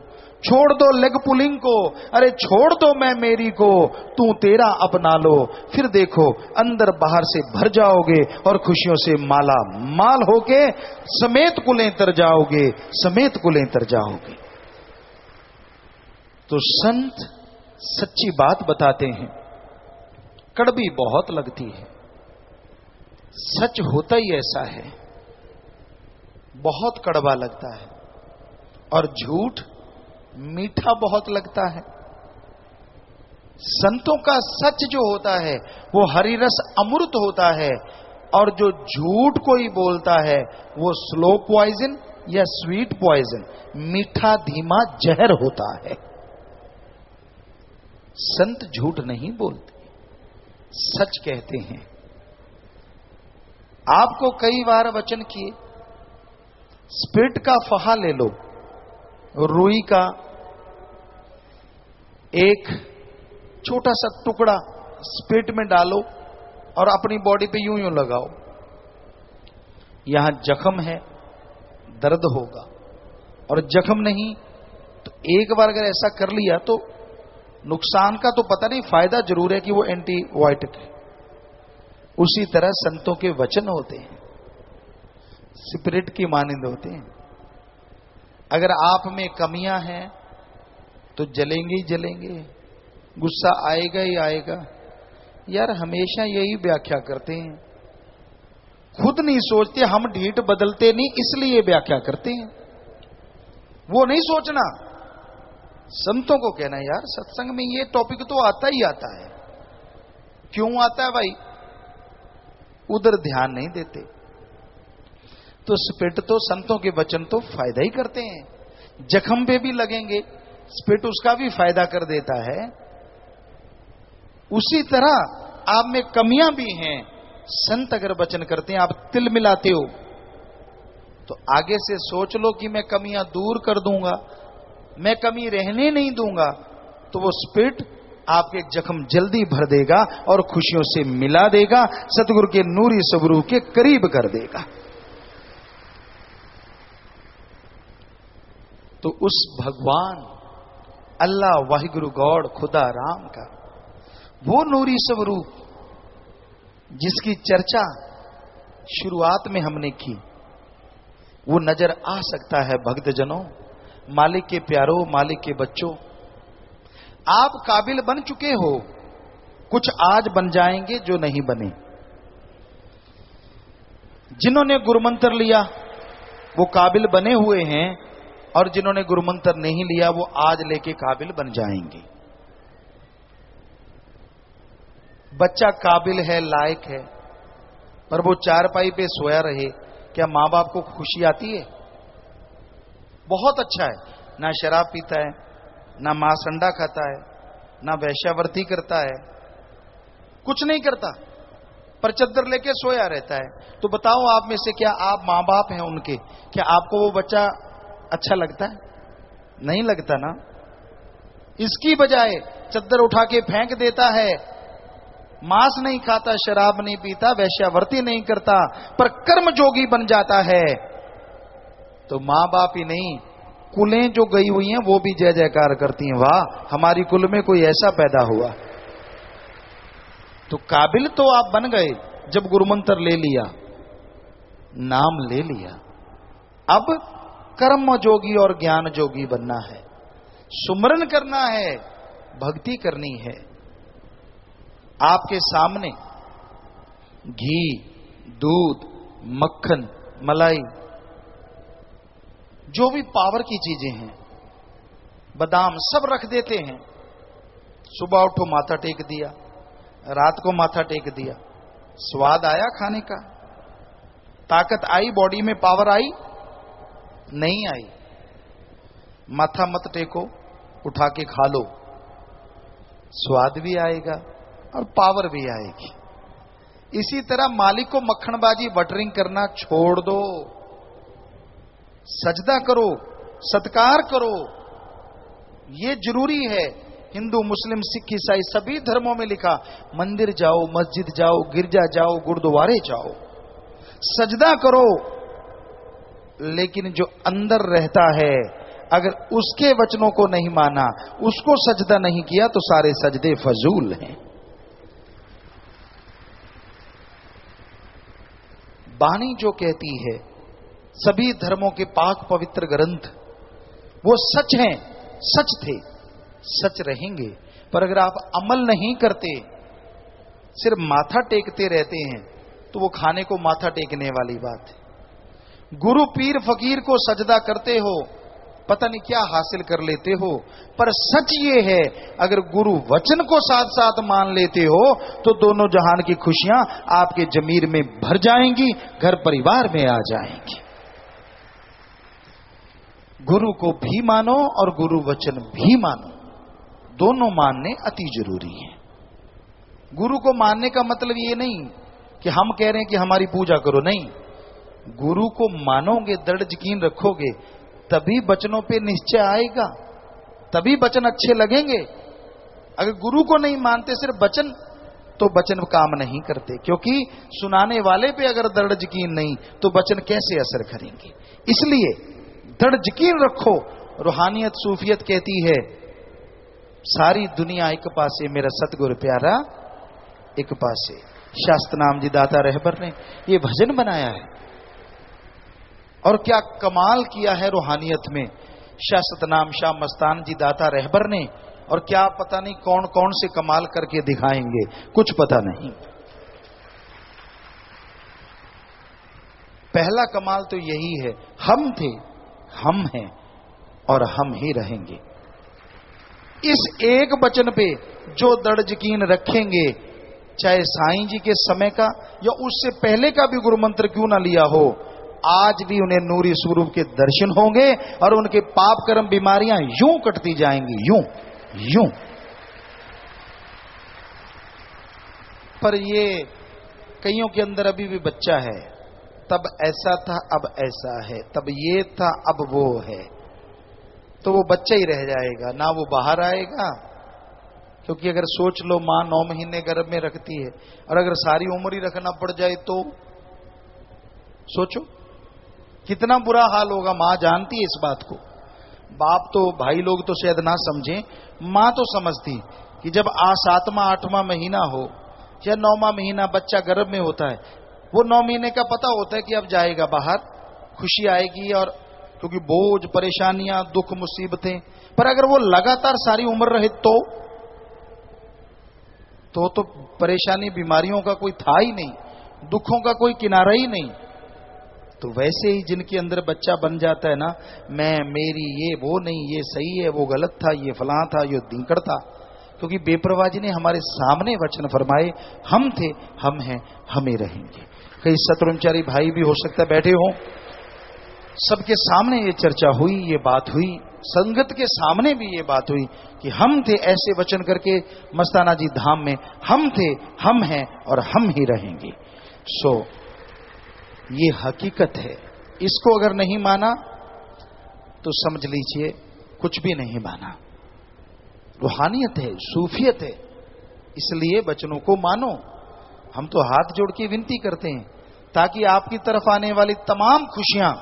छोड़ दो लेग पुलिंग को, अरे छोड़ दो मैं मेरी को, तू तेरा अपना लो। फिर देखो अंदर बाहर से भर जाओगे और खुशियों से माला माल होके समेत कुलें तर जाओगे, समेत कुलें तर जाओगे। तो संत सच्ची बात बताते हैं, कड़वी बहुत लगती है, सच होता ही ऐसा है, बहुत कड़वा लगता है, और झूठ मीठा बहुत लगता है। संतों का सच जो होता है वो हरी रस अमृत होता है, और जो झूठ कोई बोलता है वो स्लो पॉइजन या स्वीट पॉइजन, मीठा धीमा जहर होता है। संत झूठ नहीं बोलते, सच कहते हैं। आपको कई बार वचन किए, स्पिरिट का फहा ले लो, रुई का एक छोटा सा टुकड़ा स्पिरिट में डालो और अपनी बॉडी पे यूं यूं लगाओ। यहां जख्म है, दर्द होगा, और जख्म नहीं तो एक बार अगर ऐसा कर लिया तो नुकसान का तो पता नहीं, फायदा जरूर है कि वो एंटीबायोटिक है। उसी तरह संतों के वचन होते हैं, स्पिरिट की मानिंद होते हैं। अगर आप में कमियां हैं तो जलेंगे ही जलेंगे, गुस्सा आएगा ही आएगा। यार हमेशा यही व्याख्या करते हैं, खुद नहीं सोचते, हम ढीठ बदलते नहीं इसलिए व्याख्या करते हैं। वो नहीं सोचना, संतों को कहना यार सत्संग में ये टॉपिक तो आता ही आता है। क्यों आता है भाई? उधर ध्यान नहीं देते। तो स्पिरिट तो संतों के वचन तो फायदा ही करते हैं, जख्म पे भी लगेंगे, स्पिरिट उसका भी फायदा कर देता है। उसी तरह आप में कमियां भी हैं, संत अगर वचन करते हैं, आप तिल मिलाते हो तो आगे से सोच लो कि मैं कमियां दूर कर दूंगा, मैं कमी रहने नहीं दूंगा, तो वो स्पिरिट आपके जख्म जल्दी भर देगा और खुशियों से मिला देगा, सतगुरु के नूरी स्वरूप के करीब कर देगा। तो उस भगवान अल्लाह वाहिगुरु गॉड खुदा राम का वो नूरी स्वरूप जिसकी चर्चा शुरुआत में हमने की, वो नजर आ सकता है भक्तजनों, मालिक के प्यारों, मालिक के बच्चों। आप काबिल बन चुके हो, कुछ आज बन जाएंगे जो नहीं बने। जिन्होंने गुरुमंत्र लिया वो काबिल बने हुए हैं, और जिन्होंने गुरुमंत्र नहीं लिया वो आज लेके काबिल बन जाएंगे। बच्चा काबिल है, लायक है, पर वो चारपाई पे सोया रहे, क्या मां बाप को खुशी आती है? बहुत अच्छा है, ना शराब पीता है, ना मांस अंडा खाता है, ना वैश्यावर्ती करता है, कुछ नहीं करता, पर चद्दर लेके सोया रहता है। तो बताओ आप में से क्या आप मां बाप हैं उनके, क्या आपको वो बच्चा अच्छा लगता है? नहीं लगता ना। इसकी बजाय चद्दर उठा के फेंक देता है, मांस नहीं खाता, शराब नहीं पीता, वैश्यावर्ती नहीं करता, पर कर्म जोगी बन जाता है। तो मां बाप ही नहीं, कुलें जो गई हुई हैं वो भी जय जयकार करती हैं, वाह हमारी कुल में कोई ऐसा पैदा हुआ। तो काबिल तो आप बन गए जब गुरुमंत्र ले लिया, नाम ले लिया। अब कर्म जोगी और ज्ञान जोगी बनना है, सुमरन करना है, भक्ति करनी है। आपके सामने घी, दूध, मक्खन, मलाई जो भी पावर की चीजें हैं, बादाम सब रख देते हैं। सुबह उठो माथा टेक दिया, रात को माथा टेक दिया, स्वाद आया खाने का? ताकत आई बॉडी में, पावर आई? नहीं आई। माथा मत टेको, उठा के खा लो, स्वाद भी आएगा और पावर भी आएगी। इसी तरह मालिक को मक्खनबाजी बटरिंग करना छोड़ दो, सजदा करो, सत्कार करो, ये जरूरी है। हिंदू, मुस्लिम, सिख, ईसाई सभी धर्मों में लिखा, मंदिर जाओ, मस्जिद जाओ, गिरजा जाओ, गुरुद्वारे जाओ, सजदा करो। लेकिन जो अंदर रहता है, अगर उसके वचनों को नहीं माना, उसको सजदा नहीं किया, तो सारे सजदे फजूल हैं। वाणी जो कहती है, सभी धर्मों के पाक पवित्र ग्रंथ वो सच हैं, सच थे, सच रहेंगे। पर अगर आप अमल नहीं करते, सिर्फ माथा टेकते रहते हैं, तो वो खाने को माथा टेकने वाली बात है। गुरु पीर फकीर को सजदा करते हो, पता नहीं क्या हासिल कर लेते हो, पर सच ये है, अगर गुरु वचन को साथ साथ मान लेते हो, तो दोनों जहान की खुशियां आपके जमीर में भर जाएंगी, घर परिवार में आ जाएंगी। गुरु को भी मानो और गुरु वचन भी मानो, दोनों मानने अति जरूरी है। गुरु को मानने का मतलब ये नहीं कि हम कह रहे हैं कि हमारी पूजा करो, नहीं। गुरु को मानोगे, दृढ़ यकीन रखोगे, तभी वचनों पे निश्चय आएगा, तभी वचन अच्छे लगेंगे। अगर गुरु को नहीं मानते, सिर्फ वचन, तो वचन काम नहीं करते, क्योंकि सुनाने वाले पे अगर दृढ़ यकीन नहीं, तो वचन कैसे असर करेंगे। इसलिए दृढ़ यकीन रखो। रूहानियत, सूफियत कहती है, सारी दुनिया एक पासे, मेरा सतगुरु प्यारा एक पासे। शास्त्र नाम जी दाता रहबर ने ये भजन बनाया है, और क्या कमाल किया है रूहानियत में शास्त्र नाम शाह मस्तान जी दाता रहबर ने, और क्या पता नहीं कौन कौन से कमाल करके दिखाएंगे, कुछ पता नहीं। पहला कमाल तो यही है, हम थे, हम हैं और हम ही रहेंगे। इस एक वचन पे जो दृढ़ यकीन रखेंगे, चाहे साईं जी के समय का या उससे पहले का भी गुरु मंत्र क्यों ना लिया हो, आज भी उन्हें नूरी स्वरूप के दर्शन होंगे और उनके पाप कर्म बीमारियां यूं कटती जाएंगी, यूं यूं। पर ये कईयों के अंदर अभी भी बच्चा है, तब ऐसा था अब ऐसा है, तब ये था अब वो है, तो वो बच्चा ही रह जाएगा, ना वो बाहर आएगा। क्योंकि अगर सोच लो, मां 9 महीने गर्भ में रखती है, और अगर सारी उम्र ही रखना पड़ जाए तो सोचो कितना बुरा हाल होगा। मां जानती है इस बात को, बाप तो, भाई लोग तो शायद ना समझें, मां तो समझती कि जब 7वां 8वां महीना हो या 9वां महीना बच्चा गर्भ में होता है, वो 9 महीने का पता होता है कि अब जाएगा बाहर, खुशी आएगी, और क्योंकि बोझ, परेशानियां, दुख, मुसीबतें। पर अगर वो लगातार सारी उम्र रहे तो परेशानी, बीमारियों का कोई था ही नहीं, दुखों का कोई किनारा ही नहीं। तो वैसे ही जिनके अंदर बच्चा बन जाता है ना, मैं, मेरी, ये वो नहीं, ये सही है, वो गलत था, ये फलां था, ये दींकड़ था, क्योंकि बेपरवाह जी ने हमारे सामने वचन फरमाए, हम थे, हम हैं, हम ही रहेंगे। कई सतब्रह्मचारी भाई भी हो सकता है बैठे हों, सबके सामने ये चर्चा हुई, ये बात हुई, संगत के सामने भी ये बात हुई कि हम थे, ऐसे वचन करके मस्ताना जी धाम में हम थे, हम हैं और हम ही रहेंगे। सो ये हकीकत है, इसको अगर नहीं माना तो समझ लीजिए कुछ भी नहीं माना। रूहानियत है, सूफियत है, इसलिए वचनों को मानो। हम तो हाथ जोड़ के विनती करते हैं ताकि आपकी तरफ आने वाली तमाम खुशियां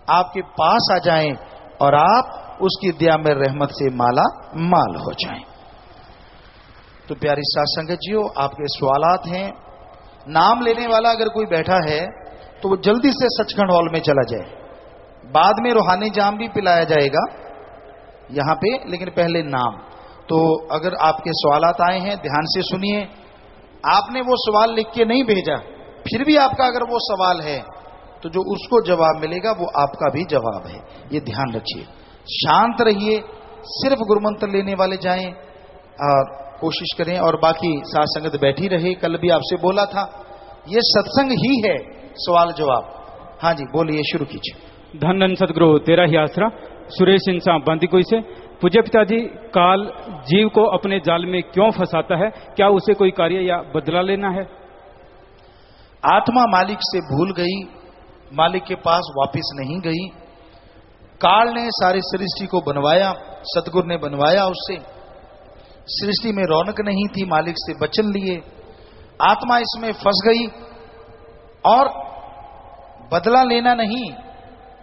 आपके पास आ जाएं और आप उसकी दया में रहमत से माला माल हो जाएं। तो प्यारी साथ संगत जियो, आपके सवालात हैं। नाम लेने वाला अगर कोई बैठा है तो वो जल्दी से सचखंड हॉल में चला जाए, बाद में रूहानी जाम भी पिलाया जाएगा यहां पे, लेकिन पहले नाम। तो अगर आपके सवालात आए हैं ध्यान से सुनिए। आपने वो सवाल लिख के नहीं भेजा, फिर भी आपका अगर वो सवाल है तो जो उसको जवाब मिलेगा वो आपका भी जवाब है। ये ध्यान रखिए। शांत रहिए, सिर्फ गुरुमंत्र लेने वाले जाएं और कोशिश करें, और बाकी साथ संगत बैठी रहे। कल भी आपसे बोला था, ये सत्संग ही है, सवाल जवाब। हाँ जी, बोलिए, शुरू कीजिए। धन धन सतगुरु तेरा ही आसरा। सुरेश इंसान बांदीकुई से। पूज्य पिताजी, काल जीव को अपने जाल में क्यों फंसाता है? क्या उसे कोई कार्य या बदला लेना है? आत्मा मालिक से भूल गई, मालिक के पास वापस नहीं गई। काल ने सारी सृष्टि को बनवाया, सतगुरु ने बनवाया उससे। सृष्टि में रौनक नहीं थी, मालिक से वचन लिए, आत्मा इसमें फंस गई और बदला लेना नहीं,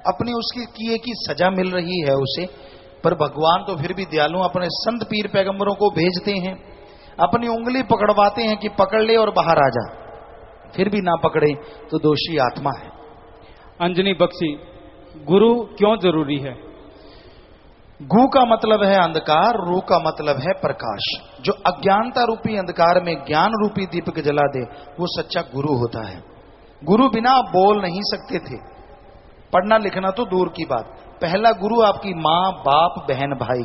अपनी उसकी किए की सजा मिल रही है उसे। पर भगवान तो फिर भी दयालु, अपने संत पीर पैगंबरों को भेजते हैं, अपनी उंगली पकड़वाते हैं कि पकड़ ले और बाहर आ जा। फिर भी ना पकड़े तो दोषी आत्मा है। अंजनी बख्शी, गुरु क्यों जरूरी है? गु का मतलब है अंधकार, रू का मतलब है प्रकाश। जो अज्ञानता रूपी अंधकार में ज्ञान रूपी दीपक जला दे, वो सच्चा गुरु होता है। गुरु बिना आप बोल नहीं सकते थे, पढ़ना लिखना तो दूर की बात। पहला गुरु आपकी माँ, बाप, बहन, भाई,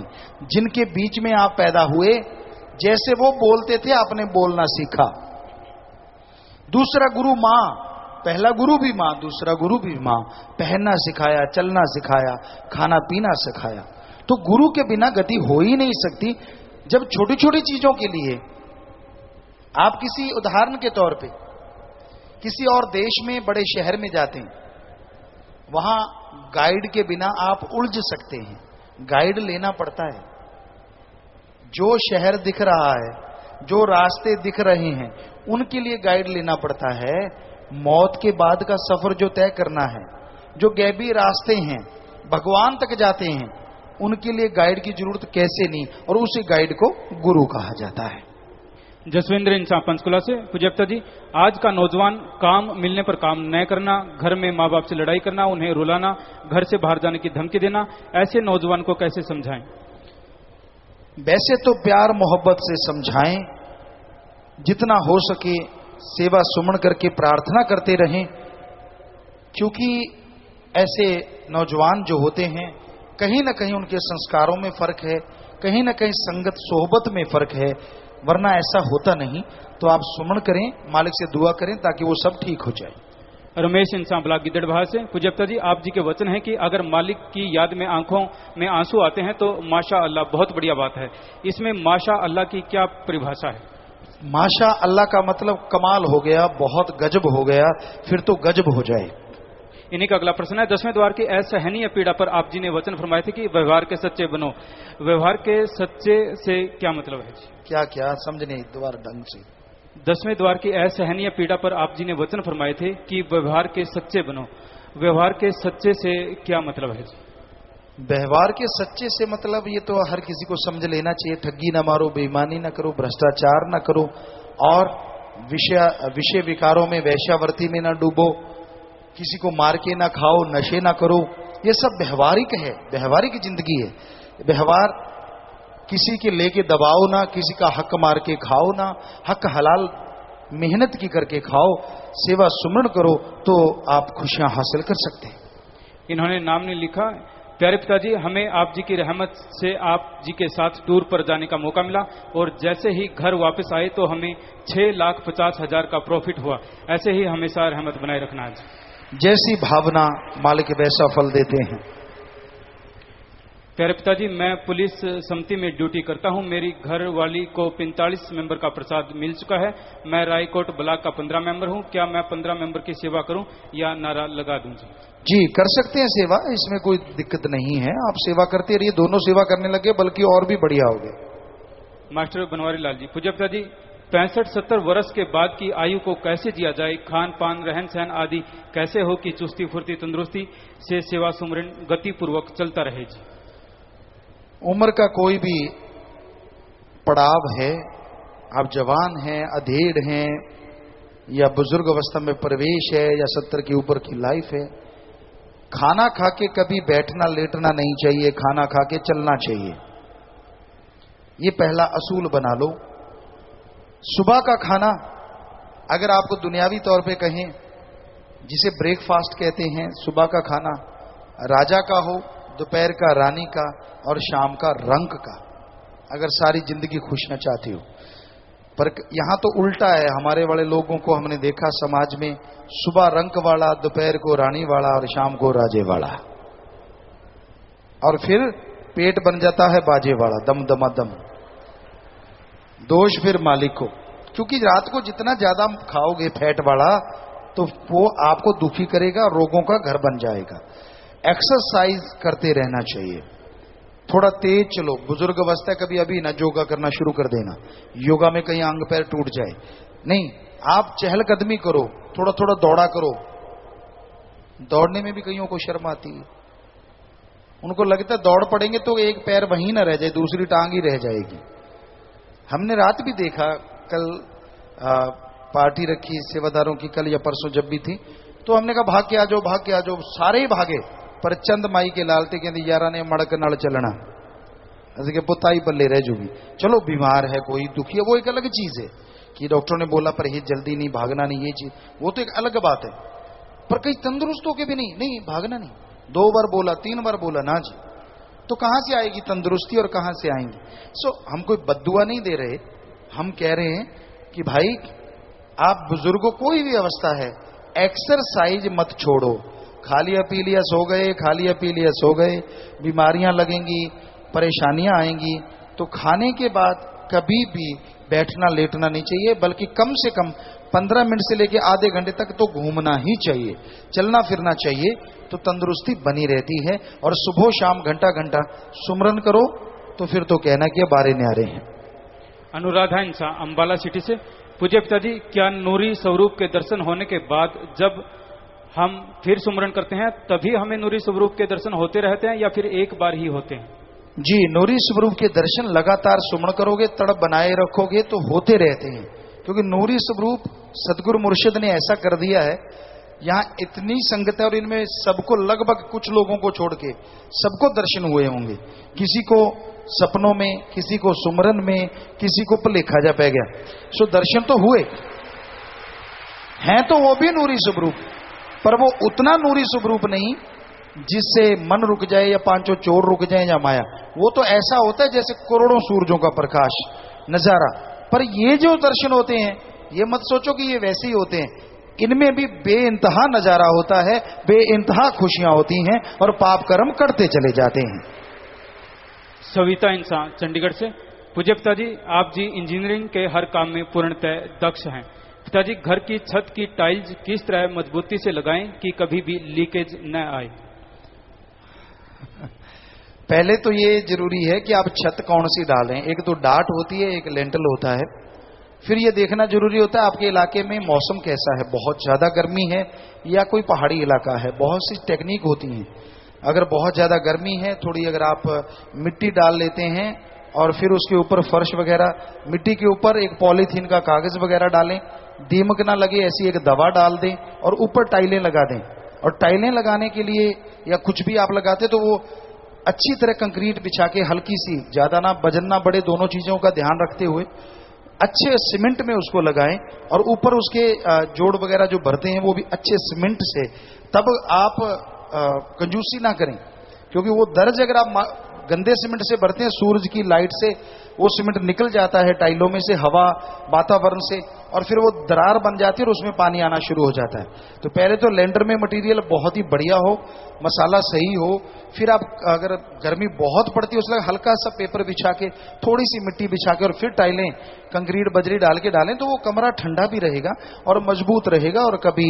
जिनके बीच में आप पैदा हुए। जैसे वो बोलते थे, आपने बोलना सीखा। दूसरा गुरु माँ, पहला गुरु भी माँ, दूसरा गुरु भी माँ। पहनना सिखाया, चलना सिखाया, खाना पीना सिखाया। तो गुरु के बिना गति हो ही नहीं सकती। जब छोटी छोटी चीजों के लिए आप किसी उदाहरण के तौर पे किसी और देश में, बड़े शहर में जाते हैं, वहां गाइड के बिना आप उलझ सकते हैं, गाइड लेना पड़ता है। जो शहर दिख रहा है, जो रास्ते दिख रहे हैं, उनके लिए गाइड लेना पड़ता है। मौत के बाद का सफर जो तय करना है, जो गैबी रास्ते हैं, भगवान तक जाते हैं, उनके लिए गाइड की जरूरत कैसे नहीं, और उसी गाइड को गुरु कहा जाता है। जसविंद्र इंसान पंचकुला से। पूज्यता जी, आज का नौजवान काम मिलने पर काम न करना, घर में माँ बाप से लड़ाई करना, उन्हें रुलाना, घर से बाहर जाने की धमकी देना, ऐसे नौजवान को कैसे समझाएं? वैसे तो प्यार मोहब्बत से समझाएं, जितना हो सके सेवा सुमन करके प्रार्थना करते रहें। क्योंकि ऐसे नौजवान जो होते हैं, कहीं ना कहीं उनके संस्कारों में फर्क है, कहीं ना कहीं संगत सोहबत में फर्क है, वरना ऐसा होता नहीं। तो आप सुमन करें, मालिक से दुआ करें ताकि वो सब ठीक हो जाए। रमेश इंसान ब्लॉक गिद्दड़बाहा से। पूज्यता जी, आप जी के वचन है कि अगर मालिक की याद में आंखों में आंसू आते हैं तो माशा अल्लाह, बहुत बढ़िया बात है। इसमें माशा अल्लाह की क्या परिभाषा है? माशा अल्लाह का मतलब कमाल हो गया, बहुत गजब हो गया, फिर तो गजब हो जाए। इन्हीं का अगला प्रश्न है, 10वें द्वार की असहनीय पीड़ा पर आप जी ने वचन फरमाए थे कि व्यवहार के सच्चे बनो। व्यवहार के सच्चे से क्या मतलब है? क्या क्या समझ नहीं दोबारा ढंग से। 10वें द्वार की असहनीय पीड़ा पर आप जी ने वचन फरमाए थे कि व्यवहार के सच्चे बनो। व्यवहार के सच्चे से क्या मतलब है? व्यवहार के सच्चे से मतलब ये तो हर किसी को समझ लेना चाहिए। ठगी ना मारो, बेईमानी ना करो, भ्रष्टाचार ना करो, और विषय विकारों में, वैश्यावर्ती में ना डूबो, किसी को मार के ना खाओ, नशे ना करो। ये सब व्यवहारिक है, व्यवहारिक जिंदगी है। व्यवहार किसी के लेके दबाओ ना, किसी का हक मार के खाओ ना, हक हलाल मेहनत की करके खाओ, सेवा सुमरण करो, तो आप खुशियां हासिल कर सकते हैं। इन्होंने नाम नहीं लिखा। प्यारे पिताजी, हमें आप जी की रहमत से आप जी के साथ टूर पर जाने का मौका मिला, और जैसे ही घर वापस आए तो हमें 6,50,000 का प्रॉफिट हुआ। ऐसे ही हमेशा रहमत बनाए रखना है। जैसी भावना मालिक वैसा फल देते हैं। प्यारे पिताजी, मैं पुलिस समिति में ड्यूटी करता हूं। मेरी घर वाली को 45 मेंबर का प्रसाद मिल चुका है। मैं रायकोट ब्लॉक का 15 मेंबर हूं। क्या मैं 15 मेंबर की सेवा करूं या नारा लगा दूं? जी, कर सकते हैं सेवा, इसमें कोई दिक्कत नहीं है। आप सेवा करते रहिए, दोनों सेवा करने लगे, बल्कि और भी बढ़िया हो गए। मास्टर बनवारी लाल जी। पूज्य पिताजी, 65-70 वर्ष के बाद की आयु को कैसे जिया जाए? खान पान, रहन सहन आदि कैसे हो कि चुस्ती फुर्ती तंदुरुस्ती से सेवा सुमरण गति पूर्वक चलता रहे? जी, उम्र का कोई भी पड़ाव है, आप जवान हैं, अधेड़ हैं, या बुजुर्ग अवस्था में प्रवेश है, या 70 के ऊपर की लाइफ है, खाना खा के कभी बैठना लेटना नहीं चाहिए, खाना खा के चलना चाहिए। ये पहला असूल बना लो। सुबह का खाना अगर आपको दुनियावी तौर पे कहें जिसे ब्रेकफास्ट कहते हैं, सुबह का खाना राजा का हो, दोपहर का रानी का और शाम का रंक का, अगर सारी जिंदगी खुश न चाहते हो। पर यहां तो उल्टा है, हमारे वाले लोगों को हमने देखा समाज में, सुबह रंक वाला, दोपहर को रानी वाला और शाम को राजे वाला, और फिर पेट बन जाता है बाजे वाला, दम दमादम। दोष फिर मालिक को, क्योंकि रात को जितना ज्यादा खाओगे फैट वाला तो वो आपको दुखी करेगा, रोगों का घर बन जाएगा। एक्सरसाइज करते रहना चाहिए, थोड़ा तेज चलो। बुजुर्ग अवस्था कभी अभी ना योगा करना शुरू कर देना, योगा में कहीं अंग पैर टूट जाए, नहीं, आप चहलकदमी करो, थोड़ा थोड़ा दौड़ा करो। दौड़ने में भी कईयों को शर्म आती है, उनको लगता है दौड़ पड़ेंगे तो एक पैर वहीं ना रह जाए, दूसरी टांग ही रह जाएगी। हमने रात भी देखा, कल पार्टी रखी सेवादारों की, कल या परसों जब भी थी, तो हमने कहा भाग के आ जाओ, भाग के आ जाओ। सारे ही भागे, पर चंद माई के लालते कहते यारा ने मड़क नड़ चलना, ऐसे के पुताई पल्ले रह जूगी। चलो बीमार है कोई, दुखी है, वो एक अलग चीज है कि डॉक्टर ने बोला परहेज जल्दी नहीं, भागना नहीं, ये चीज वो तो एक अलग बात है। पर कहीं तंदुरुस्त होके भी नहीं भागना नहीं, 2 बार बोला 3 बार बोला ना जी, तो कहां से आएगी तंदुरुस्ती और कहां से आएंगी। हम कोई बद्दुआ नहीं दे रहे, हम कह रहे हैं कि भाई आप बुजुर्गों, कोई भी अवस्था है, एक्सरसाइज मत छोड़ो। खा लिया पी लिया सो गए, खा लिया पी लिया सो गए, बीमारियां लगेंगी, परेशानियां आएंगी। तो खाने के बाद कभी भी बैठना लेटना नहीं चाहिए, बल्कि कम से कम 15 मिनट से लेकर आधे घंटे तक तो घूमना ही चाहिए, चलना फिरना चाहिए, तो तंदुरुस्ती बनी रहती है। और सुबह शाम घंटा घंटा सुमरन करो तो फिर तो कहना कि बारे न्यारे हैं। अनुराधा इंसा अंबाला सिटी से, पूज्य पिताजी, क्या नूरी स्वरूप के दर्शन होने के बाद जब हम फिर सुमरन करते हैं तभी हमें नूरी स्वरूप के दर्शन होते रहते हैं या फिर एक बार ही होते हैं? जी, नूरी स्वरूप के दर्शन लगातार सुमरण करोगे, तड़प बनाए रखोगे तो होते रहते हैं, क्योंकि नूरी स्वरूप सदगुरु मुर्शिद ने ऐसा कर दिया है। यहाँ इतनी संगत है और इनमें सबको, लगभग कुछ लोगों को छोड़ के सबको दर्शन हुए होंगे, किसी को सपनों में, किसी को सुमरन में, किसी को भलेखा जा पै गया। सो दर्शन तो हुए हैं, तो वो भी नूरी स्वरूप, पर वो उतना नूरी स्वरूप नहीं जिससे मन रुक जाए या 5 चोर रुक जाए या माया। वो तो ऐसा होता है जैसे करोड़ों सूरजों का प्रकाश नजारा। पर ये जो दर्शन होते हैं, ये मत सोचो कि ये वैसे ही होते हैं, इनमें भी बेइंतहा नजारा होता है, बेइंतहा खुशियां होती हैं और पाप कर्म करते चले जाते हैं। सविता इंसान चंडीगढ़ से, पूज्य पिताजी, आप जी इंजीनियरिंग के हर काम में पूर्णतः दक्ष हैं। पिताजी, घर की छत की टाइल्स किस तरह मजबूती से लगाएं कि कभी भी लीकेज न आए? पहले तो ये जरूरी है कि आप छत कौन सी डालें। एक तो डाट होती है, एक लेंटल होता है। फिर ये देखना जरूरी होता है आपके इलाके में मौसम कैसा है, बहुत ज्यादा गर्मी है या कोई पहाड़ी इलाका है। बहुत सी टेक्निक होती है। अगर बहुत ज्यादा गर्मी है, थोड़ी अगर आप मिट्टी डाल लेते हैं और फिर उसके ऊपर फर्श वगैरह, मिट्टी के ऊपर एक पॉलीथीन का कागज वगैरह डालें, दीमक ना लगे ऐसी एक दवा डाल दें और ऊपर टाइलें लगा दें। और टाइलें लगाने के लिए या कुछ भी आप लगाते तो वो अच्छी तरह कंक्रीट बिछा के, हल्की सी, ज्यादा ना वजन ना बढ़े, दोनों चीजों का ध्यान रखते हुए अच्छे सीमेंट में उसको लगाएं। और ऊपर उसके जोड़ वगैरह जो भरते हैं वो भी अच्छे सीमेंट से। तब आप कंजूसी ना करें, क्योंकि वो दर्ज अगर आप गंदे सीमेंट से भरते हैं, सूरज की लाइट से वो सीमेंट निकल जाता है टाइलों में से, हवा वातावरण से, और फिर वो दरार बन जाती है और उसमें पानी आना शुरू हो जाता है। तो पहले तो लेंडर में मटेरियल बहुत ही बढ़िया हो, मसाला सही हो। फिर आप अगर गर्मी बहुत पड़ती है उसमें हल्का सा पेपर बिछा के, थोड़ी सी मिट्टी बिछा के और फिर टाइलें कंक्रीट बजरी डाल के डालें तो वो कमरा ठंडा भी रहेगा और मजबूत रहेगा और कभी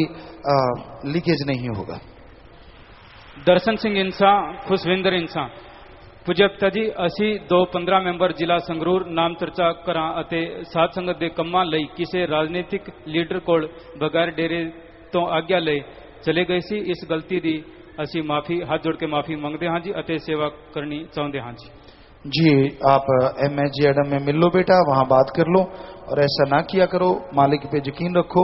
लीकेज नहीं होगा। दर्शन सिंह इंसा, खुशविंदर इंसा, पूज्य पिताजी, ਅਸੀਂ 2-15 ਮੈਂਬਰ ਜ਼ਿਲ੍ਹਾ ਸੰਗਰੂਰ ਨਾਮ ਚਰਚਾ ਕਰਾਂ ਅਤੇ ਸਾਧ ਸੰਗਤ ਦੇ ਕੰਮਾਂ ਲਈ ਕਿਸੇ ਰਾਜਨੀਤਿਕ ਲੀਡਰ ਕੋਲ ਬਗੈਰ ਡੇਰੇ ਤੋਂ ਆਗਿਆ ਲਏ ਚਲੇ ਗਏ ਸੀ। ਇਸ ਗਲਤੀ ਦੀ ਅਸੀਂ ਮਾਫੀ, ਹੱਥ ਜੋੜ ਕੇ ਮਾਫੀ ਮੰਗਦੇ ਹਾਂ ਜੀ ਅਤੇ ਸੇਵਾ ਕਰਨੀ ਚਾਹੁੰਦੇ ਹਾਂ ਜੀ। जी, आप MSG एडम में मिल लो बेटा, वहां बात कर लो और ऐसा ना किया करो। मालिक पे यकीन रखो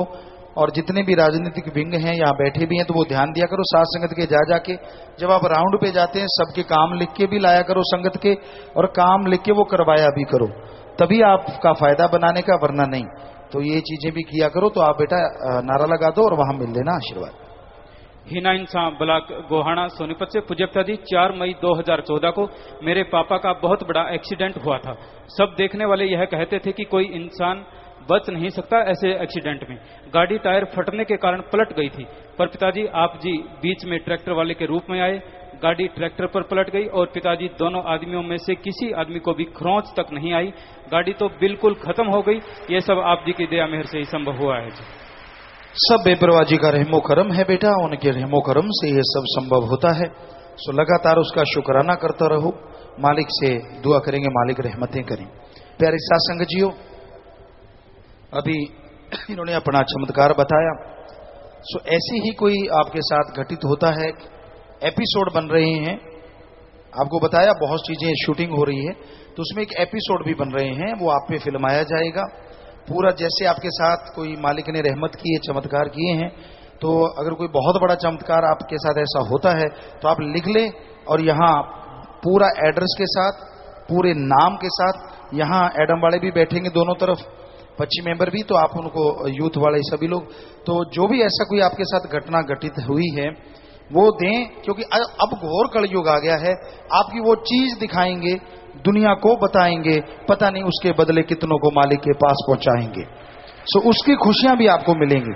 और जितने भी राजनीतिक विंग हैं यहाँ बैठे भी हैं तो वो ध्यान दिया करो साथ संगत के जाके। जब आप राउंड पे जाते हैं सबके काम लिख के भी लाया करो संगत के, और काम लिख के वो करवाया भी करो, तभी आपका फायदा बनाने का, वरना नहीं। तो ये चीजें भी किया करो। तो आप बेटा नारा लगा दो और वहां मिल लेना आशीर्वाद। हिना इंसान ब्लॉक गोहाना सोनीपत से। पूज्य पिताजी 4 मई 2014 को मेरे पापा का बहुत बड़ा एक्सीडेंट हुआ था। सब देखने वाले यह कहते थे कि कोई इंसान बच नहीं सकता ऐसे एक्सीडेंट में। गाड़ी टायर फटने के कारण पलट गई थी, पर पिताजी आप जी बीच में ट्रैक्टर वाले के रूप में आए। गाड़ी ट्रैक्टर पर पलट गई और पिताजी दोनों आदमियों में से किसी आदमी को भी खरोंच तक नहीं आई। गाड़ी तो बिल्कुल खत्म हो गई। ये सब आप जी की दया मेहर से ही संभव हुआ है जी। सब बेपरवाह जी का रहमो करम है बेटा, उनके रहमो करम से ये सब संभव होता है। सो लगातार उसका शुक्राना करता रहो, मालिक से दुआ करेंगे मालिक रहमतें करें। प्यारे सासंग जियो, अभी इन्होंने अपना चमत्कार बताया। सो ऐसे ही कोई आपके साथ घटित होता है, एपिसोड बन रहे हैं, आपको बताया बहुत चीजें शूटिंग हो रही है, तो उसमें एक एपिसोड भी बन रहे हैं, वो आप पे फिल्माया जाएगा पूरा। जैसे आपके साथ कोई मालिक ने रहमत की है, चमत्कार किए हैं, तो अगर कोई बहुत बड़ा चमत्कार आपके साथ ऐसा होता है तो आप लिख लें और यहाँ पूरा एड्रेस के साथ, पूरे नाम के साथ, यहाँ एडम वाले भी बैठेंगे दोनों तरफ, 25 मेंबर भी, तो आप उनको, यूथ वाले सभी लोग, तो जो भी ऐसा कोई आपके साथ घटना घटित हुई है वो दें, क्योंकि अब घोर कलयुग आ गया है। आपकी वो चीज दिखाएंगे, दुनिया को बताएंगे, पता नहीं उसके बदले कितनों को मालिक के पास पहुंचाएंगे। सो उसकी खुशियां भी आपको मिलेंगी।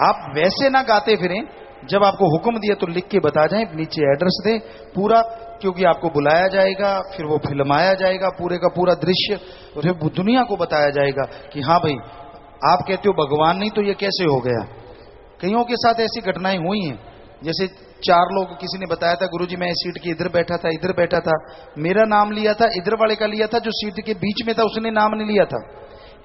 आप वैसे ना गाते फिरें, जब आपको हुक्म दिया तो लिख के बता जाएं, नीचे एड्रेस दें पूरा, क्योंकि आपको बुलाया जाएगा, फिर वो फिल्माया जाएगा पूरे का पूरा दृश्य, और फिर दुनिया को बताया जाएगा कि हाँ भाई आप कहते हो भगवान नहीं तो ये कैसे हो गया। कईयों के साथ ऐसी घटनाएं हुई हैं, जैसे 4 लोग, किसी ने बताया था गुरुजी मैं सीट के इधर बैठा था, इधर बैठा था, मेरा नाम लिया था, इधर वाले का लिया था, जो सीट के बीच में था उसने नाम नहीं लिया था।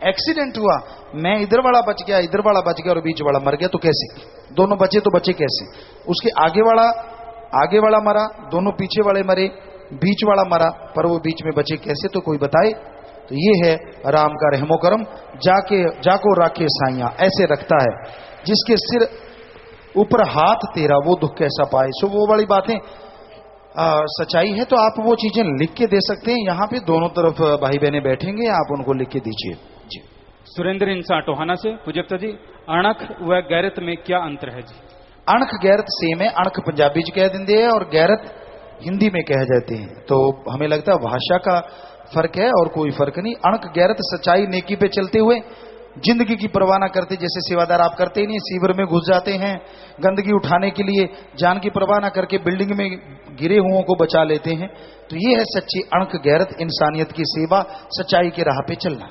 एक्सीडेंट हुआ, मैं इधर वाला बच गया, इधर वाला बच गया और बीच वाला मर गया, तो कैसे? दोनों बचे तो बचे कैसे? उसके आगे वाला मरा, दोनों पीछे वाले मरे, बीच वाला मरा, पर वो बीच में बचे कैसे, तो कोई बताए। तो ये है राम का रहमो करम, जाको राखे साइया, ऐसे रखता है, जिसके सिर ऊपर हाथ तेरा वो दुख कैसा पाए। सो वो वाली बातें सच्चाई है, तो आप वो चीजें लिख के दे सकते हैं। यहाँ पे दोनों तरफ भाई बहनें बैठेंगे, आप उनको लिख के दीजिए जी। सुरेंद्र इंसान टोहाना से। पूज्यप्ता जी, अणख व गैरत में क्या अंतर है जी? अणख गैरत सेम है। अणख पंजाबी च कह देंगे हैं और गैरत हिंदी में कह जाते हैं, तो हमें लगता है भाषा का फर्क है और कोई फर्क नहीं। अणख गैरत सच्चाई नेकी पे चलते हुए, जिंदगी की परवाह ना करते, जैसे सेवादार आप करते ही नहीं, सीवर में घुस जाते हैं गंदगी उठाने के लिए, जान की परवाह ना करके बिल्डिंग में गिरे हुओं को बचा लेते हैं। तो ये है सच्ची अणख गैरत, इंसानियत की सेवा, सच्चाई के राह पे चलना।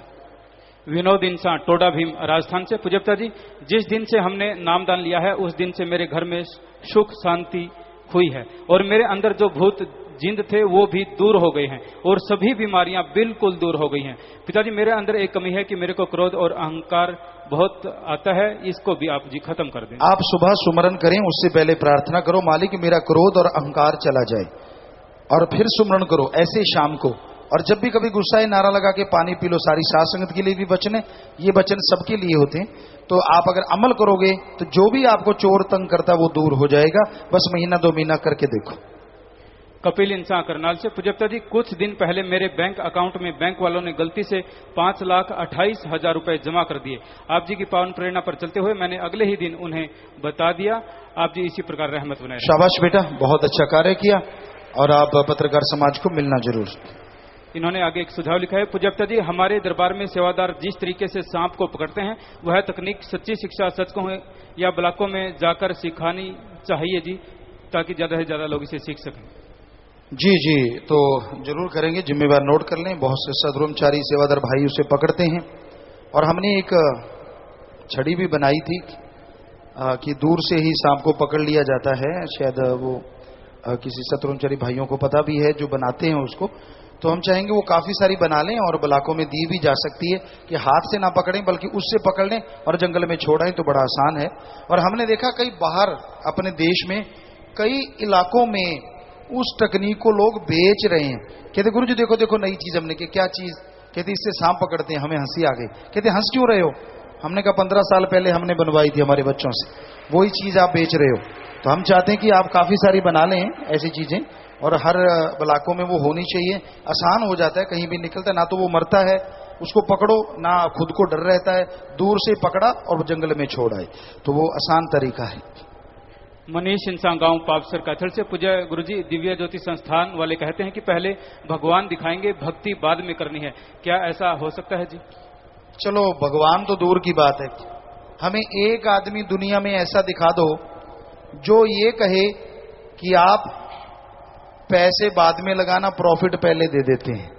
विनोद इंसान टोडा भीम राजस्थान से। पूज्यप्ता जी, जिस दिन से हमने नामदान लिया है उस दिन से मेरे घर में सुख शांति हुई है और मेरे अंदर जो भूत जिंद थे वो भी दूर हो गए हैं और सभी बीमारियां बिल्कुल दूर हो गई हैं। पिताजी, मेरे अंदर एक कमी है कि मेरे को क्रोध और अहंकार बहुत आता है, इसको भी आप जी खत्म कर दें। आप सुबह सुमरन करें, उससे पहले प्रार्थना करो मालिक मेरा क्रोध और अहंकार चला जाए, और फिर सुमरन करो ऐसे शाम को। और जब भी कभी गुस्सा है, नारा लगा के पानी पी लो। सारी साध संगत के लिए भी वचन है, ये वचन सबके लिए होते हैं। तो आप अगर अमल करोगे तो जो भी आपको चोर तंग करता वो दूर हो जाएगा। बस महीना 2 महीना करके देखो। कपिल इंसान करनाल से। पूज्यप्ता जी, कुछ दिन पहले मेरे बैंक अकाउंट में बैंक वालों ने गलती से 5,28,000 रुपए जमा कर दिए। आप जी की पावन प्रेरणा पर चलते हुए मैंने अगले ही दिन उन्हें बता दिया। आप जी इसी प्रकार रहमत बनाए। शाबाश बेटा, बहुत अच्छा कार्य किया, और आप पत्रकार समाज को मिलना जरूर। इन्होंने आगे एक सुझाव लिखा है। पूज्यप्ता जी, हमारे दरबार में सेवादार जिस तरीके से सांप को पकड़ते हैं वह तकनीक सच्ची शिक्षा सच को या ब्लॉकों में जाकर सिखानी चाहिए जी, ताकि ज्यादा से ज्यादा लोग इसे सीख सकें। जी जी, तो जरूर करेंगे, जिम्मेवार नोट कर लें। बहुत से सदरुमचारी सेवादार भाई उसे पकड़ते हैं, और हमने एक छड़ी भी बनाई थी कि दूर से ही सांप को पकड़ लिया जाता है। शायद वो किसी सतरुमचारी भाइयों को पता भी है जो बनाते हैं उसको। तो हम चाहेंगे वो काफी सारी बना लें और ब्लॉकों में दी भी जा सकती है कि हाथ से ना पकड़ें बल्कि उससे पकड़ लें और जंगल में छोड़ें, तो बड़ा आसान है। और हमने देखा कई बाहर अपने देश में कई इलाकों में उस तकनीक को लोग बेच रहे हैं। कहते गुरु जी देखो देखो नई चीज हमने की। क्या चीज? कहते इससे सांप पकड़ते हैं। हमें हंसी आ गई। कहते हंस क्यों रहे हो? हमने कहा 15 साल पहले हमने बनवाई थी हमारे बच्चों से, वही चीज आप बेच रहे हो। तो हम चाहते हैं कि आप काफी सारी बना लें ऐसी चीजें, और हर ब्लॉकों में वो होनी चाहिए। आसान हो जाता है, कहीं भी निकलता है ना, तो वो मरता है, उसको पकड़ो ना, खुद को डर रहता है, दूर से पकड़ा और जंगल में छोड़ आए, तो वो आसान तरीका है। मनीष इंसान गांव पापसर कैथल से। पूज्य गुरुजी, दिव्य ज्योति संस्थान वाले कहते हैं कि पहले भगवान दिखाएंगे, भक्ति बाद में करनी है, क्या ऐसा हो सकता है जी? चलो भगवान तो दूर की बात है, हमें एक आदमी दुनिया में ऐसा दिखा दो जो ये कहे कि आप पैसे बाद में लगाना, प्रॉफिट पहले दे देते हैं।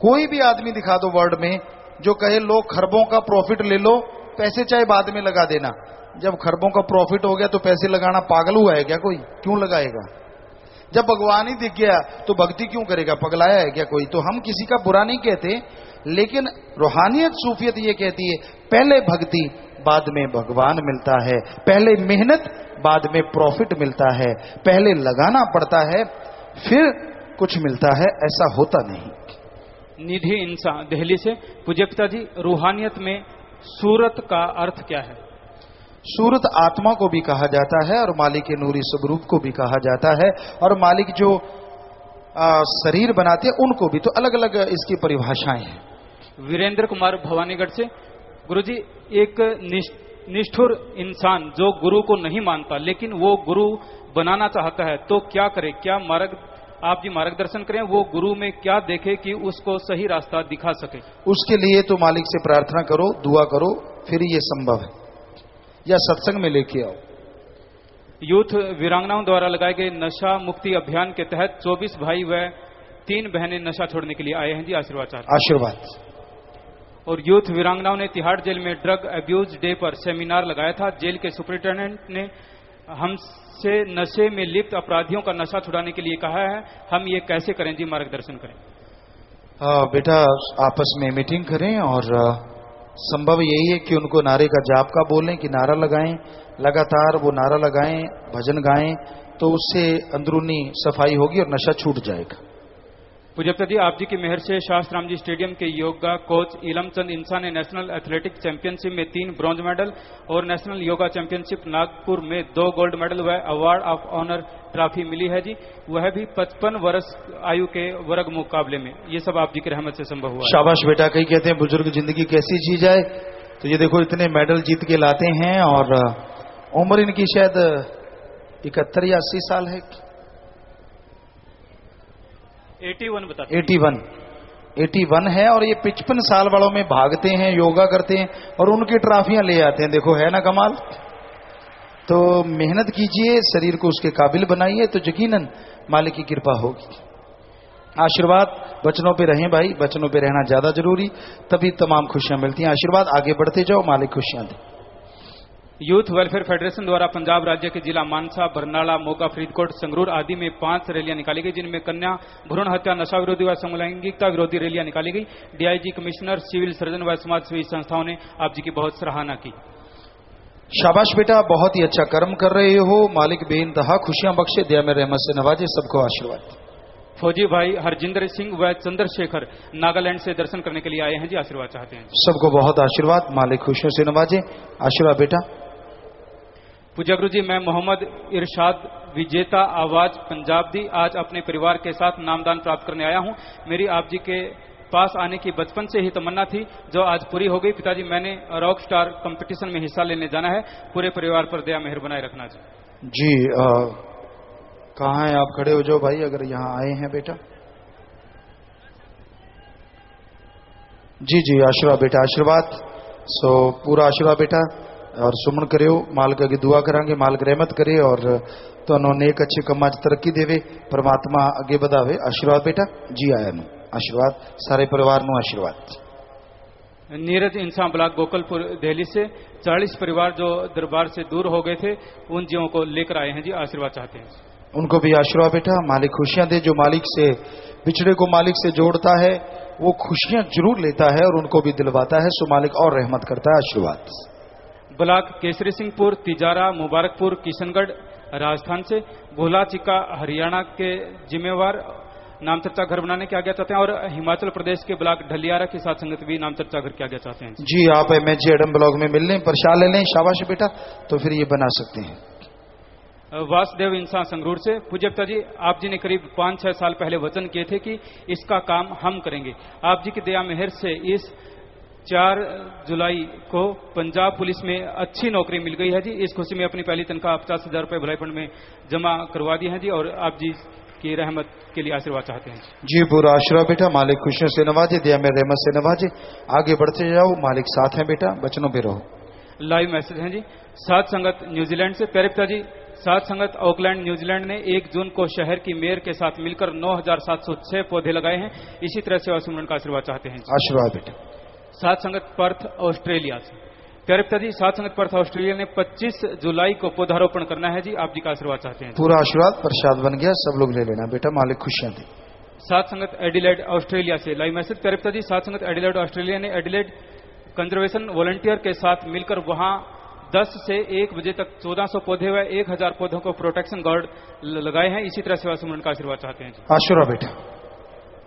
कोई भी आदमी दिखा दो वर्ल्ड में जो कहे लो खरबों का प्रॉफिट ले लो, पैसे चाहे बाद में लगा देना। जब खरबों का प्रॉफिट हो गया तो पैसे लगाना पागल हुआ है क्या कोई? क्यों लगाएगा? जब भगवान ही दिख गया तो भक्ति क्यों करेगा? पगलाया है क्या कोई? तो हम किसी का बुरा नहीं कहते, लेकिन रूहानियत सूफियत ये कहती है पहले भक्ति बाद में भगवान मिलता है, पहले मेहनत बाद में प्रॉफिट मिलता है, पहले लगाना पड़ता है फिर कुछ मिलता है, ऐसा होता नहीं। निधि इंसान दिल्ली से। पूज्य पिताजी, रूहानियत में सूरत का अर्थ क्या है? सूरत आत्मा को भी कहा जाता है और मालिक के नूरी स्वरूप को भी कहा जाता है, और मालिक जो शरीर बनाते हैं उनको भी। तो अलग अलग इसकी परिभाषाएं हैं। वीरेंद्र कुमार भवानीगढ़ से। गुरुजी, एक निष्ठुर इंसान जो गुरु को नहीं मानता लेकिन वो गुरु बनाना चाहता है तो क्या करे? क्या आप जी मार्गदर्शन करें, वो गुरु में क्या देखे कि उसको सही रास्ता दिखा सके? उसके लिए तो मालिक से प्रार्थना करो, दुआ करो, फिर ये संभव है, या सत्संग में लेके आओ। यूथ वीरांगनाओं द्वारा लगाए गए नशा मुक्ति अभियान के तहत 24 भाई व 3 बहनें नशा छोड़ने के लिए आए हैं जी, आशीर्वाद चाहते हैं। आशीर्वाद। और यूथ वीरांगनाओं ने तिहाड़ जेल में ड्रग अब्यूज डे पर सेमिनार लगाया था। जेल के सुपरिटेंडेंट ने हमसे नशे में लिप्त अपराधियों का नशा छुड़ाने के लिए कहा है, हम ये कैसे करें जी? मार्गदर्शन करें। बेटा आपस में मीटिंग करें और संभव यही है कि उनको नारे का जाप का बोलें कि नारा लगाएं, लगातार वो नारा लगाएं, भजन गाएं, तो उससे अंदरूनी सफाई होगी और नशा छूट जाएगा। पूज्यता जी, आप जी की मेहर से शास्त्राम जी स्टेडियम के योगा कोच इलमचंद इंसान ने नेशनल एथलेटिक चैंपियनशिप में 3 ब्रॉन्ज मेडल और नेशनल योगा चैंपियनशिप नागपुर में 2 गोल्ड मेडल व अवार्ड ऑफ ऑनर ट्रॉफी मिली है जी, वह भी 55 वर्ष आयु के वर्ग मुकाबले में। ये सब आप जी की रहमत से संभव हुआ। शाबाश बेटा। कई कहते हैं बुजुर्ग जिंदगी कैसी जी जाए, तो ये देखो इतने मेडल जीत के लाते हैं और उम्र इनकी शायद 71 या 80 साल है। 81 बता। 81 है और ये 55 साल वालों में भागते हैं, योगा करते हैं और उनकी ट्रॉफियां ले आते हैं। देखो है ना कमाल। तो मेहनत कीजिए, शरीर को उसके काबिल बनाइए, तो यकीनन मालिक की कृपा होगी। आशीर्वाद बचनों पे रहें भाई, बचनों पे रहना ज्यादा जरूरी, तभी तमाम खुशियां मिलती हैं। आशीर्वाद, आगे बढ़ते जाओ, मालिक खुशियां दे। यूथ वेलफेयर फेडरेशन द्वारा पंजाब राज्य के जिला मानसा, बरनाला, मोगा, फरीदकोट, संगरूर आदि में 5 रैलियां निकाली गई, जिनमें कन्या भ्रूण हत्या, नशा विरोधी व समलैंगिकता विरोधी रैलियां निकाली गई। डीआईजी, कमिश्नर, सिविल सर्जन व समाजसेवी संस्थाओं ने आप जी की बहुत सराहना की। शाबाश बेटा, बहुत ही अच्छा कर्म कर रहे हो। मालिक बेइंतहा खुशियां बख्शे, दया में रहमत से नवाजे, सबको आशीर्वाद। फौजी भाई हरजिंदर सिंह व चंद्रशेखर नागालैंड से दर्शन करने के लिए आए हैं जी, आशीर्वाद चाहते हैं। सबको बहुत आशीर्वाद, मालिक खुशियों से नवाजे। आशीर्वाद बेटा। पूज्य गुरु जी, मैं मोहम्मद इरशाद विजेता आवाज पंजाब दी आज अपने परिवार के साथ नामदान प्राप्त करने आया हूं। मेरी आप जी के पास आने की बचपन से ही तमन्ना थी, जो आज पूरी हो गई। पिताजी, मैंने रॉक स्टार कंपटीशन में हिस्सा लेने जाना है, पूरे परिवार पर दया मेहर बनाए रखना जी। कहाँ है आप? खड़े हो जाओ भाई, अगर यहाँ आए हैं बेटा। जी जी, आशीर्वाद बेटा, आशीर्वाद। सो पूरा आशीर्वाद बेटा, और सुमन करियो, मालिक अगे दुआ करांगे, मालिक रहमत करे और तुहानू नेक अच्छे कमां च तरक्की देवे, परमात्मा अगे बढ़ावे। आशीर्वाद बेटा जी। आया नू आशीर्वाद, सारे परिवार नू आशीर्वाद। नीरज इंसान ब्लॉक गोकलपुर दिल्ली से 40 परिवार जो दरबार से दूर हो गए थे, उन जीवों को लेकर आए हैं जी, आशीर्वाद चाहते हैं। उनको भी आशीर्वाद बेटा, मालिक खुशियां दे। जो मालिक से बिछड़े को मालिक से जोड़ता है वो खुशियां जरूर लेता है और उनको भी दिलवाता है, सो मालिक और रहमत करता है। आशीर्वाद। ब्लॉक केसरी सिंहपुर, तिजारा, मुबारकपुर, किशनगढ़ राजस्थान से भोला चिक्का हरियाणा के जिम्मेवार नाम चर्चा घर बनाने की आज्ञा चाहते हैं, और हिमाचल प्रदेश के ब्लॉक ढलियारा के साथ संगत भी नाम चर्चा घर की आज्ञा चाहते हैं जी। आप एमएचजी एडम ब्लॉक में मिल लें, प्रसाद ले लें, शाबाश बेटा, तो फिर ये बना सकते हैं। वासुदेव इंसान संगरूर से। पूज्य पिता जी, आप जी ने करीब 5-6 साल पहले वचन किए थे कि इसका काम हम करेंगे। आप जी की दया मेहर से इस 4 जुलाई को पंजाब पुलिस में अच्छी नौकरी मिल गई है जी। इस खुशी में अपनी पहली तनख्वाह 50,000 रुपए भलाई फंड में जमा करवा दी है जी, और आप जी की रहमत के लिए आशीर्वाद चाहते हैं जी। पूरा आशीर्वाद बेटा, मालिक खुशियों से नवाजे, दया में रहमत से नवाजे। आगे बढ़ते जाओ, मालिक साथ है बेटा, बचनों पे रहो। लाइव मैसेज हैं जी। सात संगत न्यूजीलैंड से, प्यारे पिता जी, सात संगत ऑकलैंड न्यूजीलैंड ने 1 जून को शहर की मेयर के साथ मिलकर 9,706 पौधे लगाए हैं। इसी तरह सेवा सुमरन का आशीर्वाद चाहते हैं। आशीर्वाद बेटा। सात संगत पर्थ ऑस्ट्रेलिया से, प्यारे पिता जी, सात संगत पर्थ ऑस्ट्रेलिया ने 25 जुलाई को पौधारोपण करना है जी। आप जी का आशीर्वाद चाहते हैं। पूरा आशीर्वाद प्रसाद बन गया, सब लोग ले लेना बेटा, मालिक खुशियां दे। सात संगत एडिलेड ऑस्ट्रेलिया से लाइव मैसेज, प्यारे पिता जी, सात संगत एडिलेड ऑस्ट्रेलिया ने एडिलेड कंजर्वेशन वॉलंटियर के साथ मिलकर वहां 10 से 1 बजे तक 1400 पौधे व 1000 पौधों को प्रोटेक्शन गार्ड लगाए हैं। इसी तरह सेवा सुमरन का आशीर्वाद चाहते हैं। आशीर्वाद बेटा।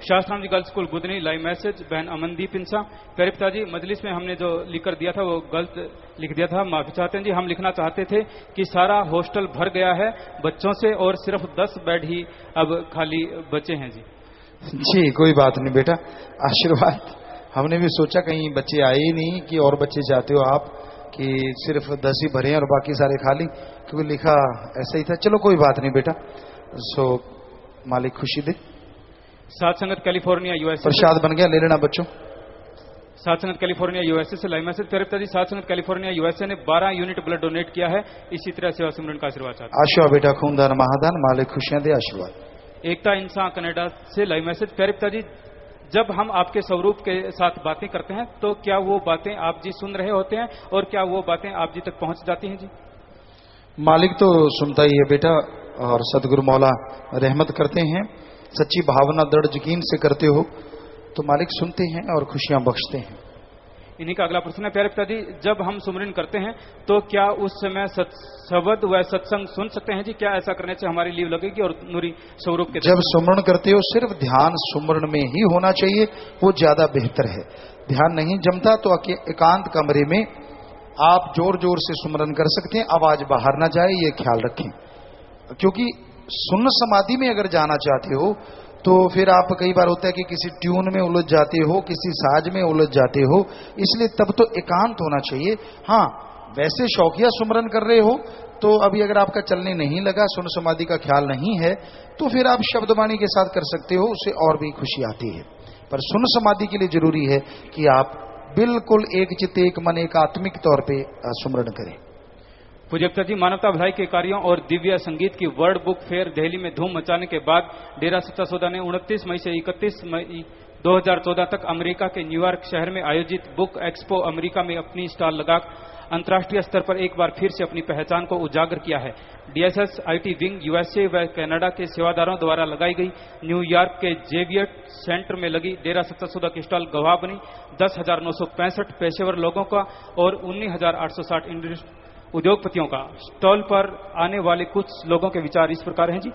शास्त्राम ji girls school Budhni, live message, बहन अमनदीप इंसा, प्यारे पिताजी, मजलिस में हमने जो लिखकर दिया था वो गलत लिख दिया था, माफी चाहते हैं जी। हम लिखना चाहते थे कि सारा हॉस्टल भर गया है बच्चों से और सिर्फ 10 बेड ही अब खाली बचे हैं जी। जी कोई बात नहीं बेटा, आशीर्वाद। हमने भी सोचा कहीं बच्चे आए ही नहीं कि और बच्चे चाहते हो आप कि सिर्फ 10 ही भरे और बाकी सारे खाली, क्योंकि लिखा ऐसा ही था। चलो कोई बात नहीं बेटा, सो मालिक खुशी दे। सात संगत कैलिफोर्निया यूएसए, प्रसाद बन गया, ले लेना बच्चों। सात संगत कैलिफोर्निया यूएसए से लाइव मैसेज, प्यारे पिताजी, सात संगत कैलिफोर्निया यूएसए ने 12 यूनिट ब्लड डोनेट किया है। इसी तरह सेवा सिमरन का आशीर्वाद चाहते हैं। आशीर्वाद बेटा, खूनदान महादान, मालिक खुशियां दे, आशीर्वाद। एकता इंसान कनाडा से लाइव मैसेज, प्यारे पिताजी, जब हम आपके स्वरूप के साथ बातें करते हैं तो क्या वो बातें आप जी सुन रहे होते हैं और क्या वो बातें आप जी तक पहुंच जाती हैं जी? मालिक तो सुनता ही है बेटा, और सदगुरु मौला रहमत करते हैं। सच्ची भावना दृढ़ यकीन से करते हो तो मालिक सुनते हैं और खुशियां बख्शते हैं। इन्हीं का अगला प्रश्न है, प्यारे पिताजी, जब हम सुमरन करते हैं तो क्या उस समय शब्द व सत्संग सुन सकते हैं जी? क्या ऐसा करने से हमारी लीव लगेगी और नूरी स्वरूप के? जब सुमरन करते हो सिर्फ ध्यान सुमरन में ही होना चाहिए, वो ज्यादा बेहतर है। ध्यान नहीं जमता तो एकांत कमरे में आप जोर जोर से सुमरन कर सकते हैं, आवाज बाहर ना जाए, ये ख्याल रखें। क्योंकि सुन्न समाधि में अगर जाना चाहते हो तो फिर आप कई बार होता है कि किसी ट्यून में उलझ जाते हो, किसी साज में उलझ जाते हो, इसलिए तब तो एकांत होना चाहिए। हाँ, वैसे शौकिया सुमरन कर रहे हो तो अभी अगर आपका चलने नहीं लगा, सुन्न समाधि का ख्याल नहीं है, तो फिर आप शब्दवाणी के साथ कर सकते हो, उससे और भी खुशी आती है। पर सुन्न समाधि के लिए जरूरी है कि आप बिल्कुल एक चित्त एक मन एक आत्मिक तौर पे सुमरन करें। पूज्य पिता जी, मानवता भलाई के कार्यों और दिव्य संगीत की वर्ल्ड बुक फेयर दिल्ली में धूम मचाने के बाद डेरा सच्चा सौदा ने 29 मई से 31 मई 2014 तक अमेरिका के न्यूयॉर्क शहर में आयोजित बुक एक्सपो अमेरिका में अपनी स्टॉल लगा अंतर्राष्ट्रीय स्तर पर एक बार फिर से अपनी पहचान को उजागर किया है। DSS IT विंग यूएसए व कनाडा के सेवादारों द्वारा लगाई गई न्यूयॉर्क के जेवियट सेंटर में लगी डेरा सच्चा सौदा की स्टॉल गवाह बनी 10,965 पेशेवर लोगों का और 19,860 उद्योगपतियों का। स्टॉल पर आने वाले कुछ लोगों के विचार इस प्रकार हैं जी।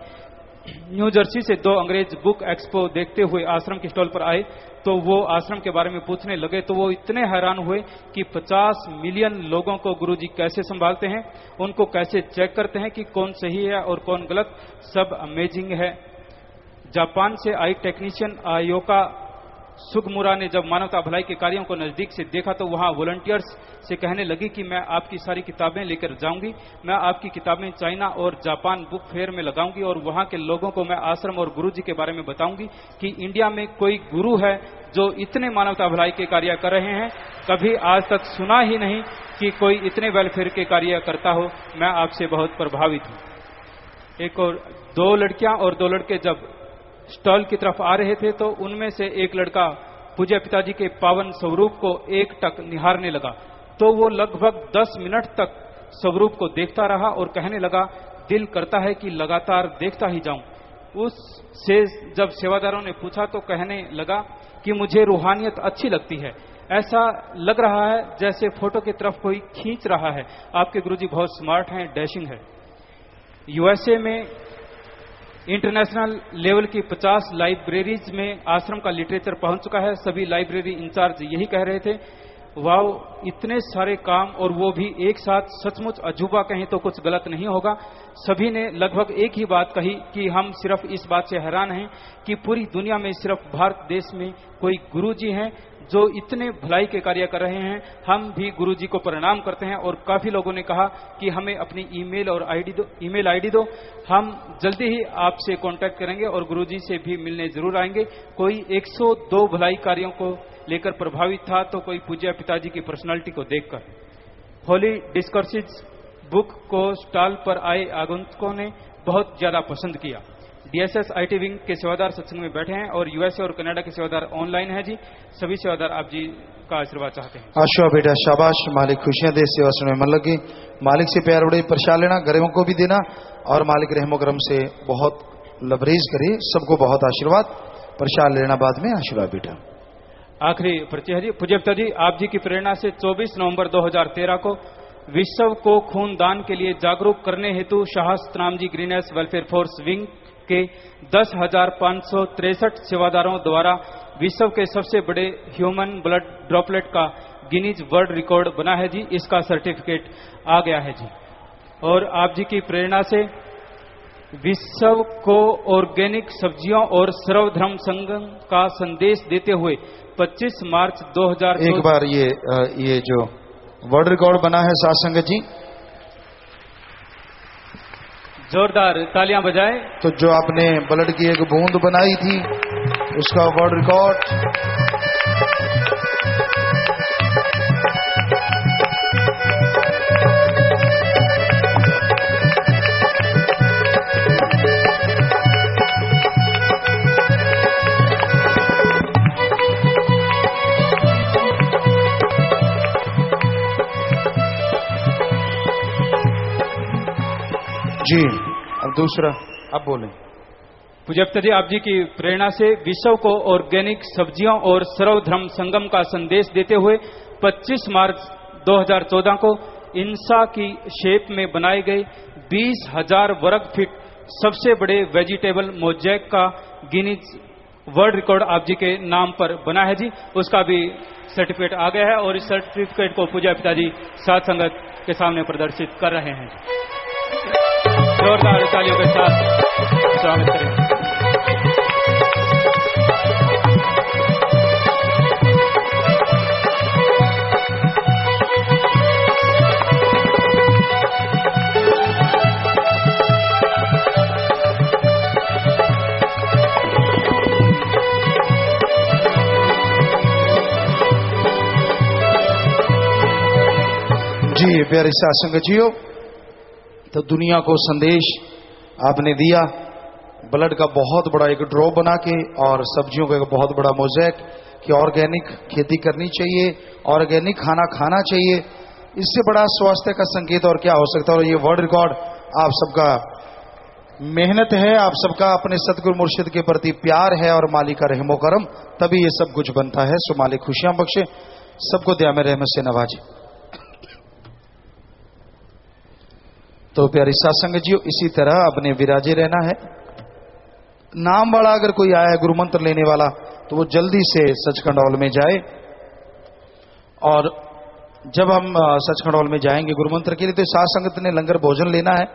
न्यू जर्सी से 2 अंग्रेज बुक एक्सपो देखते हुए आश्रम की स्टॉल पर आए तो वो आश्रम के बारे में पूछने लगे तो वो इतने हैरान हुए कि 50 मिलियन लोगों को गुरुजी कैसे संभालते हैं, उनको कैसे चेक करते हैं कि कौन सही है और कौन गलत, सब अमेजिंग है। जापान से आई टेक्नीशियन आयोका सुगमुरा ने जब मानवता भलाई के कार्यों को नजदीक से देखा तो वहां वॉलंटियर्स से कहने लगी कि मैं आपकी सारी किताबें लेकर जाऊंगी, मैं आपकी किताबें चाइना और जापान बुक फेयर में लगाऊंगी और वहां के लोगों को मैं आश्रम और गुरुजी के बारे में बताऊंगी कि इंडिया में कोई गुरु है जो इतने मानवता भलाई के कार्य कर रहे हैं। कभी आज तक सुना ही नहीं कि कोई इतने वेलफेयर के कार्य करता हो। मैं आपसे बहुत प्रभावित हूं। एक और 2 लड़कियां और 2 लड़के जब स्टॉल की तरफ आ रहे थे तो उनमें से एक लड़का पूज्य पिताजी के पावन स्वरूप को एकटक निहारने लगा तो वो लगभग 10 मिनट तक स्वरूप को देखता रहा और कहने लगा, दिल करता है कि लगातार देखता ही जाऊं। उससे जब सेवादारों ने पूछा तो कहने लगा कि मुझे रूहानियत अच्छी लगती है, ऐसा लग रहा है जैसे फोटो की तरफ कोई खींच रहा है। आपके गुरुजी बहुत स्मार्ट हैं, डैशिंग है। यूएसए में इंटरनेशनल लेवल की 50 लाइब्रेरीज में आश्रम का लिटरेचर पहुंच चुका है। सभी लाइब्रेरी इंचार्ज यही कह रहे थे। वाव, इतने सारे काम और वो भी एक साथ, सचमुच अजूबा कहें तो कुछ गलत नहीं होगा। सभी ने लगभग एक ही बात कही कि हम सिर्फ इस बात से हैरान हैं कि पूरी दुनिया में सिर्फ भारत देश में कोई गुरुजी हैं जो इतने भलाई के कार्य कर रहे हैं। हम भी गुरुजी को प्रणाम करते हैं और काफी लोगों ने कहा कि हमें अपनी ईमेल आईडी दो, हम जल्दी ही आपसे कांटेक्ट करेंगे और गुरुजी से भी मिलने जरूर आएंगे। कोई 102 भलाई कार्यों को लेकर प्रभावित था तो कोई पूज्य पिताजी की पर्सनालिटी को देखकर। होली डिस्कर्सिस बुक को स्टॉल पर आए आगंतुकों ने बहुत ज्यादा पसंद किया। डीएसएस आईटी विंग के सेवादार सत्संग में बैठे हैं और यूएसए और कनाडा के सेवादार ऑनलाइन है जी। सभी सेवादार आप जी का आशीर्वाद चाहते हैं। आशा बेटा शाबाश, मालिक खुशियां दे, सेवा सुनने मन लगे। मालिक से प्यार बड़े प्रसाद लेना, गरीबों को भी देना और मालिक रहमो करम से बहुत लबरेज करे। सबको बहुत आशीर्वाद, प्रसाद लेना बाद में। आशीर्वाद बेटा। आखिरी परिचय है जी। पूज्य पिता जी, आप जी की प्रेरणा से 24 नवंबर 2013 को विश्व को खून दान के लिए जागरूक करने हेतु Shah Satnam ji ग्रीनएस welfare force wing के 10,563 सेवादारों द्वारा विश्व के सबसे बड़े ह्यूमन ब्लड ड्रॉपलेट का गिनीज वर्ल्ड रिकॉर्ड बना है जी। इसका सर्टिफिकेट आ गया है जी। और आप जी की प्रेरणा से विश्व को ऑर्गेनिक सब्जियों और सर्वधर्म संगम का संदेश देते हुए 25 मार्च 2014 एक बार ये जो वर्ल्ड रिकॉर्ड बना है साथ संगत जी, जोरदार तालियां बजाएं। तो जो आपने ब्लड की एक बूंद बनाई थी उसका वर्ल्ड रिकॉर्ड। जी अब दूसरा, अब बोलें। पूज्य पिता जी, आप जी की प्रेरणा से विश्व को ऑर्गेनिक सब्जियों और सर्वधर्म संगम का संदेश देते हुए 25 मार्च 2014 को इंसा की शेप में बनाए गए 20,000 वर्ग फीट सबसे बड़े वेजिटेबल मोज़ेक का गिनीज वर्ल्ड रिकॉर्ड आप जी के नाम पर बना है जी। उसका भी सर्टिफिकेट आ गया है और इस सर्टिफिकेट को पूज्य पिताजी साथ संगत के सामने प्रदर्शित कर रहे हैं। जोरदार तालियों के साथ स्वागत करें। जी प्यारे सासंग जियो, तो दुनिया को संदेश आपने दिया ब्लड का बहुत बड़ा एक ड्रॉप बना के और सब्जियों का एक बहुत बड़ा मोज़ेक कि ऑर्गेनिक खेती करनी चाहिए, ऑर्गेनिक खाना खाना चाहिए। इससे बड़ा स्वास्थ्य का संकेत और क्या हो सकता है। और ये वर्ल्ड रिकॉर्ड आप सबका मेहनत है, आप सबका अपने सतगुरु मुर्शिद के प्रति प्यार है और मालिक का रहमो करम, तभी ये सब कुछ बनता है। सो मालिक खुशियां बख्शे, सबको दया में रहमत से नवाजे। तो प्यारी सत्संग जियो, इसी तरह अपने विराजे रहना है। नाम वाला अगर कोई आया है गुरु मंत्र लेने वाला तो वो जल्दी से सचखंड हॉल में जाए। और जब हम सचखंड हॉल में जाएंगे गुरु मंत्र के लिए तो साथ संगत ने लंगर भोजन लेना है,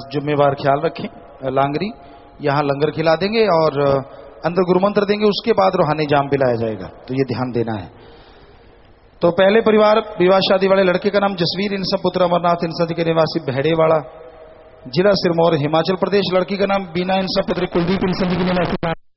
जिम्मेवार ख्याल रखें। लांगरी यहाँ लंगर खिला देंगे और अंदर गुरु मंत्र देंगे, उसके बाद रूहानी जाम पिलाया जाएगा, तो ये ध्यान देना है। तो पहले परिवार विवाह शादी वाले लड़के का नाम जसवीर, इनसा पुत्र अमरनाथ, इनसा के निवासी भेड़ेवाड़ा, जिला सिरमौर हिमाचल प्रदेश। लड़की का नाम बीना, इनसा पुत्र कुलदीप, इनसा के निवासी